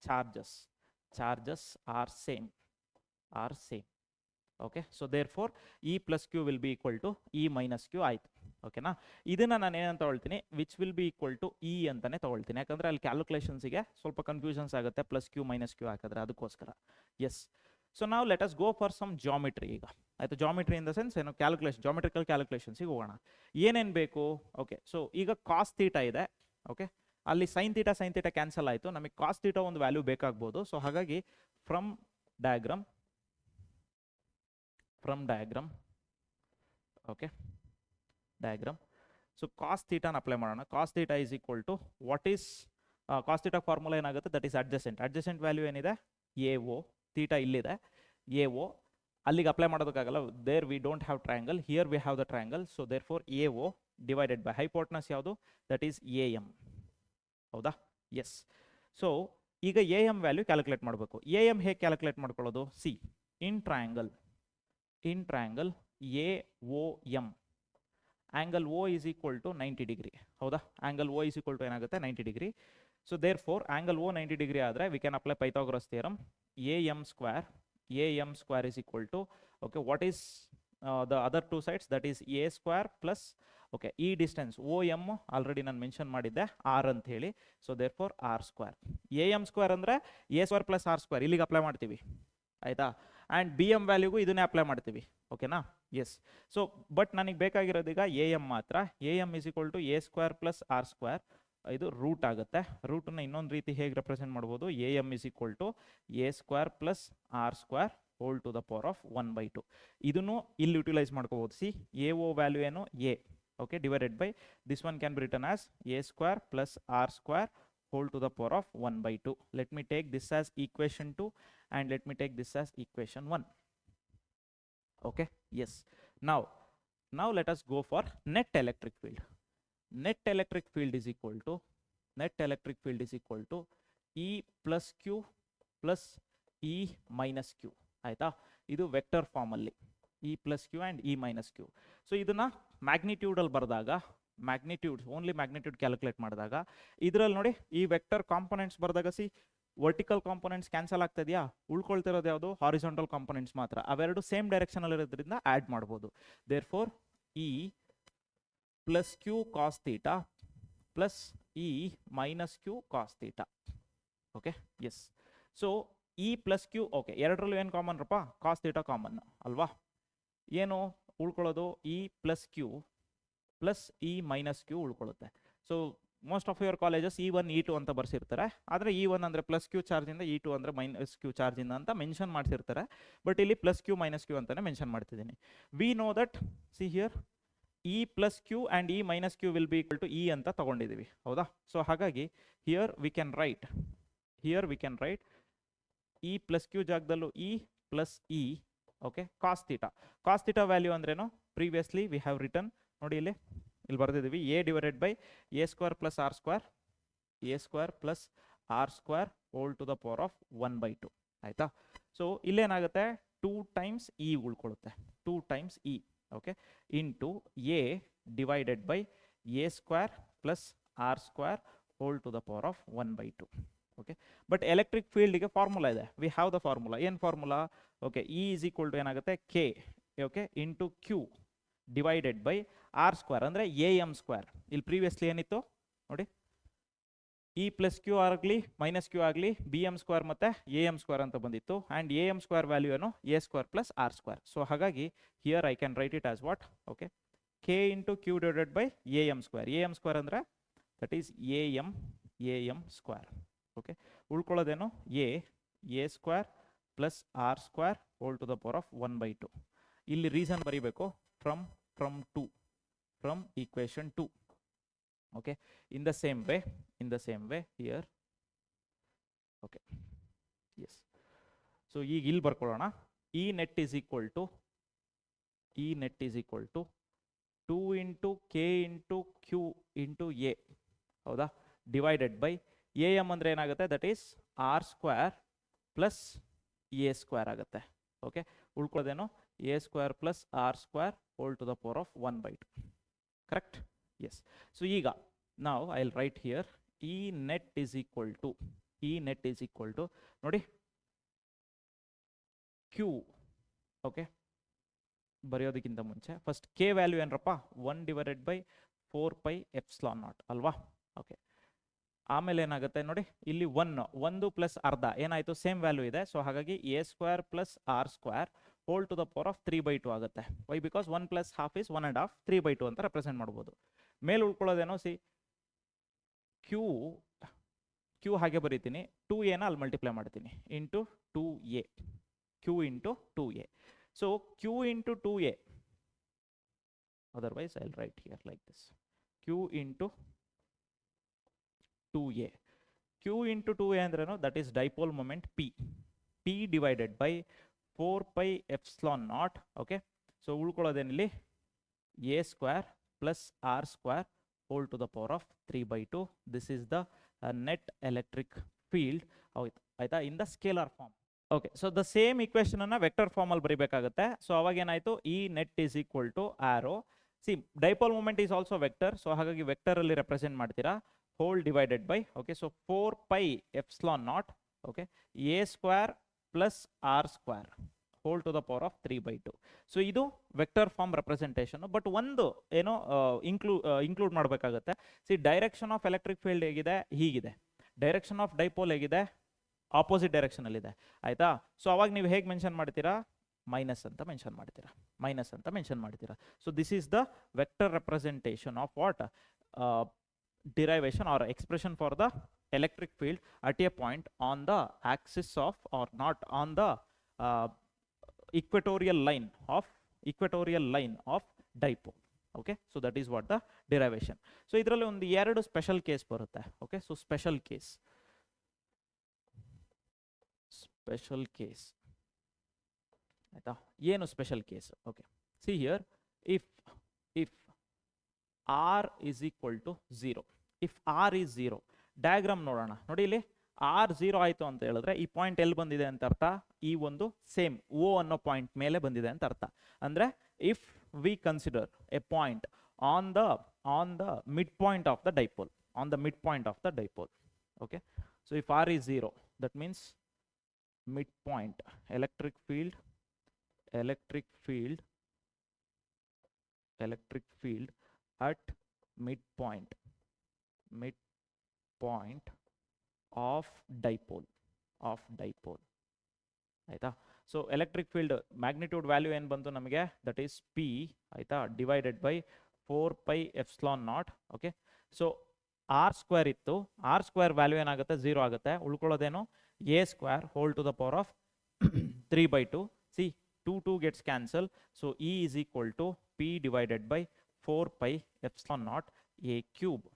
charges are same. Okay, so therefore E plus Q will be equal to E minus Q ಆಯ್ತು. ಓಕೆನಾ, ಇದನ್ನ ನಾನು ಏನಂತ ತಗೊಳ್ತೀನಿ, which will be equal to E ಅಂತಾನೆ ತಗೊಳ್ತೀನಿ. ಯಾಕಂದ್ರೆ ಅಲ್ಲಿ ಕ್ಯಾಲ್ಕುಲೇಷನ್ಸ್ಗೆ ಸ್ವಲ್ಪ ಕನ್ಫ್ಯೂಷನ್ಸ್ ಆಗುತ್ತೆ ಪ್ಲಸ್ ಕ್ಯೂ ಮೈನಸ್ ಕ್ಯೂ ಹಾಕಿದ್ರೆ, ಅದಕ್ಕೋಸ್ಕರ. ಎಸ್, ಸೊ ನಾವು let us go for some geometry ಈಗ. ಆಯ್ತು, ಜಾಮಿಟ್ರಿ ಇನ್ ದ ಸೆನ್ಸ್ ಏನು, ಜಾಮೆಟ್ರಿಕಲ್ ಕ್ಯಾಲ್ಕುಲೇಷನ್ಸಿಗೆ ಹೋಗೋಣ. ಏನೇನು ಬೇಕು? ಓಕೆ, ಸೊ ಈಗ ಕಾಸ್ ಥೀಟಾ ಇದೆ. ಓಕೆ, ಅಲ್ಲಿ ಸೈನ್ ಥೀಟಾ ಕ್ಯಾನ್ಸಲ್ ಆಯಿತು. ನಮಗೆ ಕಾಸ್ ಥೀಟಾ ಒಂದು ವ್ಯಾಲ್ಯೂ ಬೇಕಾಗ್ಬೋದು. ಸೊ ಹಾಗಾಗಿ from diagram, okay, diagram. So cos ಥೀಟಾನ ಅಪ್ಲೈ ಮಾಡೋಣ. Cos theta is equal to what is cos theta formula ಏನಾಗುತ್ತೆ? ದಟ್ ಈಸ್ ಅಡ್ಜಸೆಂಟ್ ವ್ಯಾಲ್ಯೂ ಏನಿದೆ? A O. ಥೀಟಾ ಇಲ್ಲಿದೆ, ಎ ಒ. ಅಲ್ಲಿಗೆ ಅಪ್ಲೈ ಮಾಡೋದಕ್ಕಾಗಲ್ಲ, there we don't have triangle, here we have the triangle. So there four A O divided by hypotenuse ಯಾವುದು? That is A M. ಹೌದಾ? Yes. So ಈಗ A M value calculate ಮಾಡಬೇಕು. A M ಹೇಗೆ calculate ಮಾಡ್ಕೊಳ್ಳೋದು? See, in triangle A O M, angle O is equal to 90 degree. ಹೌದಾ? Angle O is equal to ಏನಾಗುತ್ತೆ? 90 degree. So there four angle O 90 degree ಆದರೆ we can apply Pythagoras theorem. A M square is equal to, okay, what is the other two sides? That is A square plus, okay, ಈ distance O M already ನಾನು mention ಮಾಡಿದ್ದೆ R ಅಂತ ಹೇಳಿ. So there four R square. A M square ಅಂದರೆ A square plus R square, ಇಲ್ಲಿಗೆ apply ಮಾಡ್ತೀವಿ. ಆಯಿತಾ? And B M ವ್ಯಾಲ್ಯೂಗೂ ಇದನ್ನೇ ಅಪ್ಲೈ ಮಾಡ್ತೀವಿ. ಓಕೆನಾ? ಎಸ್. ಸೊ ಬಟ್ ನನಗೆ ಬೇಕಾಗಿರೋದೀಗ ಎ ಎಮ್ ಮಾತ್ರ. A M is equal to A square plus R square. ಇದು ರೂಟ್ ಆಗುತ್ತೆ. ರೂಟನ್ನ ಇನ್ನೊಂದು ರೀತಿ ಹೇಗೆ ರೆಪ್ರೆಸೆಂಟ್ ಮಾಡ್ಬೋದು? A M is equal to A square plus R square whole to the power of 1/2. ಇದನ್ನು ಇಲ್ಲಿ ಯುಟಿಲೈಸ್ ಮಾಡ್ಕೋಬೋದು. ಸಿ, ಎ ಒ ವ್ಯಾಲ್ಯೂ ಏನು? A. Okay, divided by this one can be written as a square plus r square whole to the power of 1/2. Let me take this as equation 2 and let me take this as equation 1. Okay, yes. Now let us go for net electric field. Net electric field is equal to E plus Q plus E minus Q. ಆಯ್ತಾ? ಇದು vector form ಅಲ್ಲಿ E plus Q and E minus Q. So ಇದನ್ನ ಮ್ಯಾಗ್ನಿಟ್ಯೂಡಲ್ಲಿ ಬರೆದಾಗ, only magnitude calculate ಮಾಡಿದಾಗ, ಇದರಲ್ಲಿ ನೋಡಿ ಈ vector components ಬರೆದಾಗ, ಸಿ, ವರ್ಟಿಕಲ್ ಕಾಂಪೊನೆಂಟ್ಸ್ ಕ್ಯಾನ್ಸಲ್ ಆಗ್ತದೆಯಾ? ಉಳ್ಕೊಳ್ತಿರೋದು ಯಾವುದು? ಹಾರಿಜಾಂಟಲ್ ಕಾಂಪೊನೆಂಟ್ಸ್ ಮಾತ್ರ. ಅವೆರಡು ಸೇಮ್ ಡೈರೆಕ್ಷನಲ್ಲಿ ಇರೋದ್ರಿಂದ ಆ್ಯಡ್ ಮಾಡ್ಬೋದು. Therefore E plus Q cos theta plus E minus Q cos theta. Okay, yes. So E plus Q, okay, ಎರಡರಲ್ಲೂ ಏನು ಕಾಮನ್ ರಪ್ಪ? Cos theta common ಅಲ್ವಾ? ಏನು ಉಳ್ಕೊಳ್ಳೋದು? E plus Q plus E minus Q ಉಳ್ಕೊಳ್ಳುತ್ತೆ. So most of your colleges E1 E2 ಅಂತ ಬರ್ಸಿರ್ತಾರೆ. ಆದರೆ E1 ಅಂದರೆ ಪ್ಲಸ್ ಕ್ಯೂ ಚಾರ್ಜಿಂದ, E2 ಅಂದರೆ ಮೈನಸ್ ಕ್ಯೂ ಚಾರ್ಜಿಂದ ಅಂತ ಮೆನ್ಷನ್ ಮಾಡಿಸಿರ್ತಾರೆ. ಬಟ್ ಇಲ್ಲಿ ಪ್ಲಸ್ ಕ್ಯೂ ಮೈನಸ್ ಕ್ಯೂ ಅಂತಲೇ ಮೆನ್ಷನ್ ಮಾಡ್ತಿದ್ದೀನಿ. We know that, see here, E plus Q and E minus Q will be equal to E ಅಂತ ತಗೊಂಡಿದ್ದೀವಿ. ಹೌದಾ? ಸೊ ಹಾಗಾಗಿ here we can write E plus Q ಜಾಗದಲ್ಲೂ E plus E. Okay, cos theta value ಅಂದ್ರೇನು? Previously we have written, ನೋಡಿ ಇಲ್ಲಿ ಬರೆದಿದ್ದೀವಿ, A divided by A square plus R square whole to the power of 1/2. ಆಯಿತಾ? So ಇಲ್ಲೇನಾಗುತ್ತೆ? 2 times E ಉಳ್ಕೊಳ್ಳುತ್ತೆ. 2 times E, okay, into A divided by A square plus R square whole to the power of 1/2. Okay, but electric ಫೀಲ್ಡ್ಗೆ formula ಇದೆ. We have the formula. ಏನು formula? Okay, E is equal to ಏನಾಗುತ್ತೆ? K, okay, into Q divided by R square ಅಂದರೆ A M square. ಇಲ್ಲಿ previously ಏನಿತ್ತು ನೋಡಿ, E plus Q ಆಗಲಿ minus Q ಆಗಲಿ ಬಿ ಎಮ್ ಸ್ಕ್ವೇರ್ ಮತ್ತು ಎ ಎಮ್ ಸ್ಕ್ವೇರ್ ಅಂತ ಬಂದಿತ್ತು. And A M square value ಏನು? A square plus R square. So ಹಾಗಾಗಿ here I can write it as what? Okay, K into Q divided by A M square. A M square ಅಂದರೆ that is A M square. Okay, ಉಳ್ಕೊಳ್ಳೋದೇನು? A square plus R square whole to the power of 1/2. ಇಲ್ಲಿ reason ಬರೀಬೇಕು, from equation 2. Okay, in the same way here. Okay, yes. So ಈಗ ಇಲ್ಲಿ ಬರ್ಕೊಳ್ಳೋಣ. E net is equal to 2 into K into Q into A, ಹೌದಾ, divided by A M ಅಂದರೆ ಏನಾಗುತ್ತೆ, that is R square plus A square ಆಗುತ್ತೆ. Okay, ಉಳ್ಕೊಳ್ಳೋದೇನು A square plus R square whole to the power of 1/2. Correct? Yes. So ಈಗ ನಾವು I will write here E net is equal to ನೋಡಿ Q. Okay, ಬರೆಯೋದಕ್ಕಿಂತ ಮುಂಚೆ first K value ಏನರಪ್ಪ, 1/4πε0 ಅಲ್ವಾ. Okay, ಆಮೇಲೆ ಏನಾಗುತ್ತೆ ನೋಡಿ, ಇಲ್ಲಿ 1 ಪ್ಲಸ್ ಅರ್ಧ ಏನಾಯಿತು, ಸೇಮ್ ವ್ಯಾಲ್ಯೂ ಇದೆ. ಸೊ ಹಾಗಾಗಿ A square plus R square whole to the power of 3/2 ಆಗುತ್ತೆ. Why? Because 1 plus half is 1.5, 3/2 ಅಂತ ರೆಪ್ರೆಸೆಂಟ್ ಮಾಡ್ಬೋದು. ಮೇಲೆ ಉಳ್ಕೊಳ್ಳೋದೇನೋ ಸಿ ಕ್ಯೂ ಹಾಗೆ ಬರೀತೀನಿ, 2a ಅಲ್ಲಿ ಮಲ್ಟಿಪ್ಲೈ ಮಾಡ್ತೀನಿ into 2a, Q into 2a. So Q into 2a, otherwise I'll write here like this, q into 2a. q into 2a ಅಂದ್ರೇನು, that is dipole moment p divided by 4πε0. Okay, so ಉಳ್ಕೊಳ್ಳೋದೇನಿಲ್ಲಿ a square plus R square whole to the power of 3/2. This is the net electric field. ಆಯ್ತಾ, in the scalar form. Okay, so the same equation ಅನ್ನ vector form ಅಲ್ಲಿ ಬರೀಬೇಕಾಗುತ್ತೆ. So ಅವಾಗ ಏನಾಯ್ತು, E net is equal to arrow, see dipole moment is also vector, so ಹಾಗಾಗಿ vector ಅಲ್ಲಿ represent ಮಾಡ್ತೀರಾ, whole divided by, okay, so 4πε0, okay, a square plus R square whole to the power of 3/2. So ಇದು vector form representation. But ಒಂದು ಏನೋ include ಮಾಡಬೇಕಾಗುತ್ತೆ. See direction of electric field ಹೇಗಿದೆ, ಹೀಗಿದೆ. Direction of dipole ಹೇಗಿದೆ, opposite direction ಅಲ್ಲಿ ಇದೆ. ಆಯ್ತಾ, ಸೊ ಅವಾಗ ನೀವು ಹೇಗೆ ಮೆನ್ಷನ್ ಮಾಡ್ತೀರಾ, ಮೈನಸ್ ಅಂತ ಮೆನ್ಷನ್ ಮಾಡ್ತೀರಾ. So this is the vector representation of what, derivation or expression for the electric field at a point on the axis of, or not on the equatorial line of dipole. Okay, so that is what the derivation. So idralli ಒಂದು ಎರಡು special case ಬರುತ್ತೆ. Okay, so special case ಆಯ್ತಾ, ಏನು special case? Okay, see here, if r is equal to 0, if r is 0, diagram ನೋಡೋಣ. ನೋಡಿ ಇಲ್ಲಿ r 0 ಆಯಿತು ಅಂತ ಹೇಳಿದ್ರೆ ಈ ಪಾಯಿಂಟ್ ಎಲ್ಲಿ ಬಂದಿದೆ ಅಂತ ಅರ್ಥ, ಈ ಒಂದು ಸೇಮ್ O ಅನ್ನೋ ಪಾಯಿಂಟ್ ಮೇಲೆ ಬಂದಿದೆ ಅಂತ ಅರ್ಥ. ಅಂದರೆ if we consider A point on the mid point of the dipole, okay, so if r is 0, that means mid point, electric field at midpoint of dipole. ಆಯ್ತಾ, so electric field magnitude value ಏನು ಬಂತು ನಮಗೆ, that is p, ಆಯ್ತಾ, divided by 4πε0. Okay, so r square ಇತ್ತು, r square value ಏನಾಗುತ್ತೆ, 0 ಆಗುತ್ತೆ. ಉಳ್ಕೊಳ್ಳೋದೇನು, A square whole to the power of 3/2. See 2 gets cancel, so E is equal to P divided by 4πε0 a cube.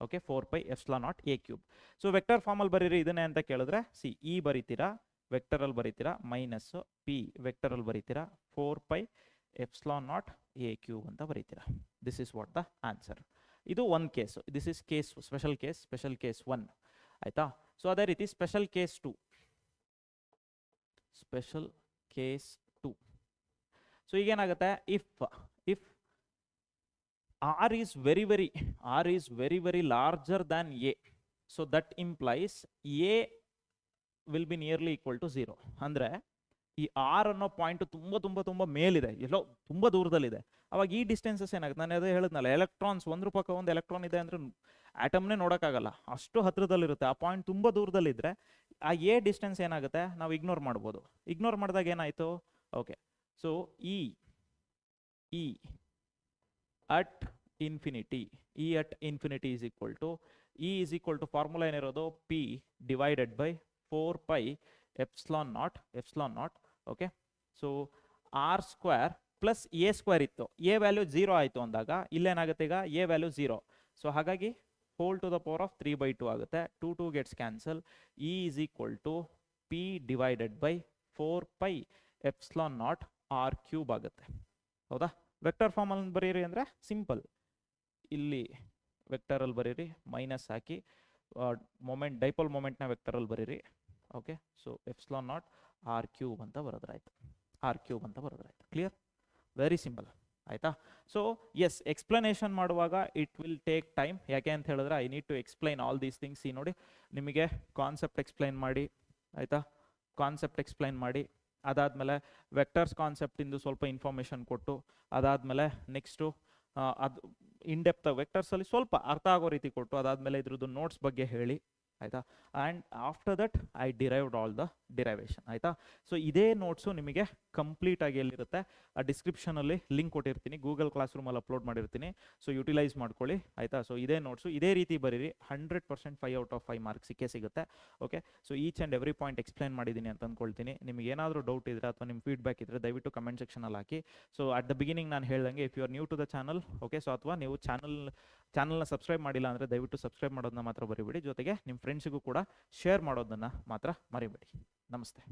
Okay, 4πε0 a cube. So vector ಫಾರ್ಮಲ್ಲಿ ಬರೀರಿ ಇದನ್ನೇ ಅಂತ ಕೇಳಿದ್ರೆ, see E ಬರೀತೀರಾ, ವೆಕ್ಟರಲ್ಲಿ ಬರೀತೀರಾ, ಮೈನಸ್ ಪಿ ವೆಕ್ಟರಲ್ಲಿ ಬರೀತೀರಾ, 4πε0 a cube ಅಂತ ಬರೀತೀರಾ. This is what the answer. ಇದು ಒಂದು case, this is case special case 1. ಆಯ್ತಾ, ಸೊ ಅದೇ ರೀತಿ ಸ್ಪೆಷಲ್ ಕೇಸ್ 2. ಸೊ ಈಗೇನಾಗುತ್ತೆ, if r is very very larger than a, so that implies a will be nearly equal to 0. ಅಂದ್ರೆ ಈ r ಅನ್ನೋ point ತುಂಬಾ ಮೇಲಿದೆ, ಎಲ್ಲೋ ತುಂಬಾ ದೂರದಲ್ಲಿದೆ. ಅವಾಗ ಈ ಡಿಸ್ಟೆನ್ಸಸ್ ಏನಾಗುತ್ತೆ, ನಾನು ಅದೇ ಹೇಳಿದ್ನಲ್ಲ, ಎಲೆಕ್ಟ್ರಾನ್ಸ್ ಒಂದ್ರ ಪಕ್ಕ ಒಂದು ಎಲೆಕ್ಟ್ರಾನ್ ಇದೆ ಅಂದ್ರೆ ಆಟಮ್ನೇ ನೋಡೋಕ್ಕಾಗಲ್ಲ, ಅಷ್ಟು ಹತ್ರದಲ್ಲಿರುತ್ತೆ. ಆ ಪಾಯಿಂಟ್ ತುಂಬಾ ದೂರದಲ್ಲಿದ್ದರೆ ಆ ಎ ಡಿಸ್ಟೆನ್ಸ್ ಏನಾಗುತ್ತೆ, ನಾವು ಇಗ್ನೋರ್ ಮಾಡ್ಬೋದು. ಇಗ್ನೋರ್ ಮಾಡಿದಾಗ ಏನಾಯಿತು, okay, so E at infinity is equal to, E is equal to formula ಏನಿರೋದು, P divided by 4πε0. Okay, so r square plus A square ಇತ್ತು, ಎ ವ್ಯಾಲ್ಯೂ 0 ಆಯಿತು ಅಂದಾಗ ಇಲ್ಲೇನಾಗುತ್ತೆ, ಈಗ ಎ ವ್ಯಾಲ್ಯೂ 0. ಸೊ ಹಾಗಾಗಿ whole to the power of 3/2 ಆಗುತ್ತೆ. 2 gets cancel. E is equal to P divided by 4πε0 r cube ಆಗುತ್ತೆ. ಹೌದಾ? Vector ಫಾರ್ಮಲ್ಲಿ ಬರೀರಿ ಅಂದರೆ ಸಿಂಪಲ್, ಇಲ್ಲಿ ವೆಕ್ಟರಲ್ಲಿ ಬರೀರಿ, ಮೈನಸ್ ಹಾಕಿ ಮೊಮೆಂಟ್, ಡೈಪೋಲ್ ಮೊಮೆಂಟ್ನ ವೆಕ್ಟರಲ್ಲಿ ಬರೀರಿ. ಓಕೆ, ಸೊ ε0 r ಕ್ಯೂಬ್ ಅಂತ ಬರೋದ್ರಾಯ್ತು, r ಕ್ಯೂಬ್ ಅಂತ ಬರೋದ್ರಾಯ್ತು. ಕ್ಲಿಯರ್? ವೆರಿ ಸಿಂಪಲ್ ಆಯಿತಾ? ಸೊ ಎಸ್, ಎಕ್ಸ್ಪ್ಲನೇಷನ್ ಮಾಡುವಾಗ ಇಟ್ ವಿಲ್ ಟೇಕ್ ಟೈಮ್. ಯಾಕೆ ಅಂತ ಹೇಳಿದ್ರೆ I need to explain all these things. ಈ ನೋಡಿ, ನಿಮಗೆ ಕಾನ್ಸೆಪ್ಟ್ ಎಕ್ಸ್ಪ್ಲೈನ್ ಮಾಡಿ, ಆಯಿತಾ? ಕಾನ್ಸೆಪ್ಟ್ ಎಕ್ಸ್ಪ್ಲೈನ್ ಮಾಡಿ, ಅದಾದಮೇಲೆ ವೆಕ್ಟರ್ಸ್ ಕಾನ್ಸೆಪ್ಟಿಂದು ಸ್ವಲ್ಪ ಇನ್ಫಾರ್ಮೇಷನ್ ಕೊಟ್ಟು, ಅದಾದಮೇಲೆ ನೆಕ್ಸ್ಟು ಅದು ಇನ್ ಡೆಪ್ತ್ ವೆಕ್ಟರ್ಸಲ್ಲಿ ಸ್ವಲ್ಪ ಅರ್ಥ ಆಗೋ ರೀತಿ ಕೊಟ್ಟು, ಅದಾದಮೇಲೆ ಇದ್ರದ್ದು ನೋಟ್ಸ್ ಬಗ್ಗೆ ಹೇಳಿ, ಆಯಿತಾ? And after that I derived all the derivation, ಆಯಿತಾ? ಸೊ ಇದೇ ನೋಟ್ಸು ನಿಮಗೆ ಕಂಪ್ಲೀಟಾಗಿ ಎಲ್ಲಿರುತ್ತೆ, ಆ ಡಿಸ್ಕ್ರಿಪ್ಷನಲ್ಲಿ ಲಿಂಕ್ ಕೊಟ್ಟಿರ್ತೀನಿ, ಗೂಗಲ್ ಕ್ಲಾಸ್ ರೂಮಲ್ಲಿ ಅಪ್ಲೋಡ್ ಮಾಡಿರ್ತೀನಿ. ಸೊ ಯುಟಿಲೈಸ್ ಮಾಡ್ಕೊಳ್ಳಿ, ಆಯಿತಾ? ಸೊ ಇದೇ ನೋಟ್ಸು ಇದೇ ರೀತಿ ಬರೀರಿ, 100% 5 ಔಟ್ ಆಫ್ 5 ಮಾರ್ಕ್ಸ್ ಸಿಗುತ್ತೆ. Okay, so each and every point explain ಮಾಡಿದ್ದೀನಿ ಅಂತ ಅಂದ್ಕೊಳ್ತೀನಿ. ನಿಮಗೆ ಏನಾದರೂ ಡೌಟ್ ಇದ್ದರೆ ಅಥವಾ ನಿಮ್ಮ ಫೀಡ್ಬ್ಯಾಕ್ ಇದ್ದರೆ ದಯವಿಟ್ಟು ಕಮೆಂಟ್ ಸೆಕ್ಷನಲ್ಲಿ ಹಾಕಿ. ಸೊ ಅಟ್ ದ ಬಿಗಿನಿಂಗ್ ನಾನು ಹೇಳ್ದಂಗೆ, if you are new to the channel, okay, so ಅಥವಾ ನೀವು ಚಾನಲ್ನ ಸಬ್ಸ್ಕ್ರೈಬ್ ಮಾಡಿಲ್ಲ ಅಂದರೆ ದಯವಿಟ್ಟು ಸಬ್ಸ್ಕ್ರೈಬ್ ಮಾಡೋದನ್ನ ಮಾತ್ರ ಮರಿಬೇಡಿ. ಜೊತೆಗೆ ನಿಮ್ಮ ಫ್ರೆಂಡ್ಸಿಗೂ ಕೂಡ ಶೇರ್ ಮಾಡೋದನ್ನು ಮಾತ್ರ ಮರಿಬೇಡಿ. ನಮಸ್ತೆ.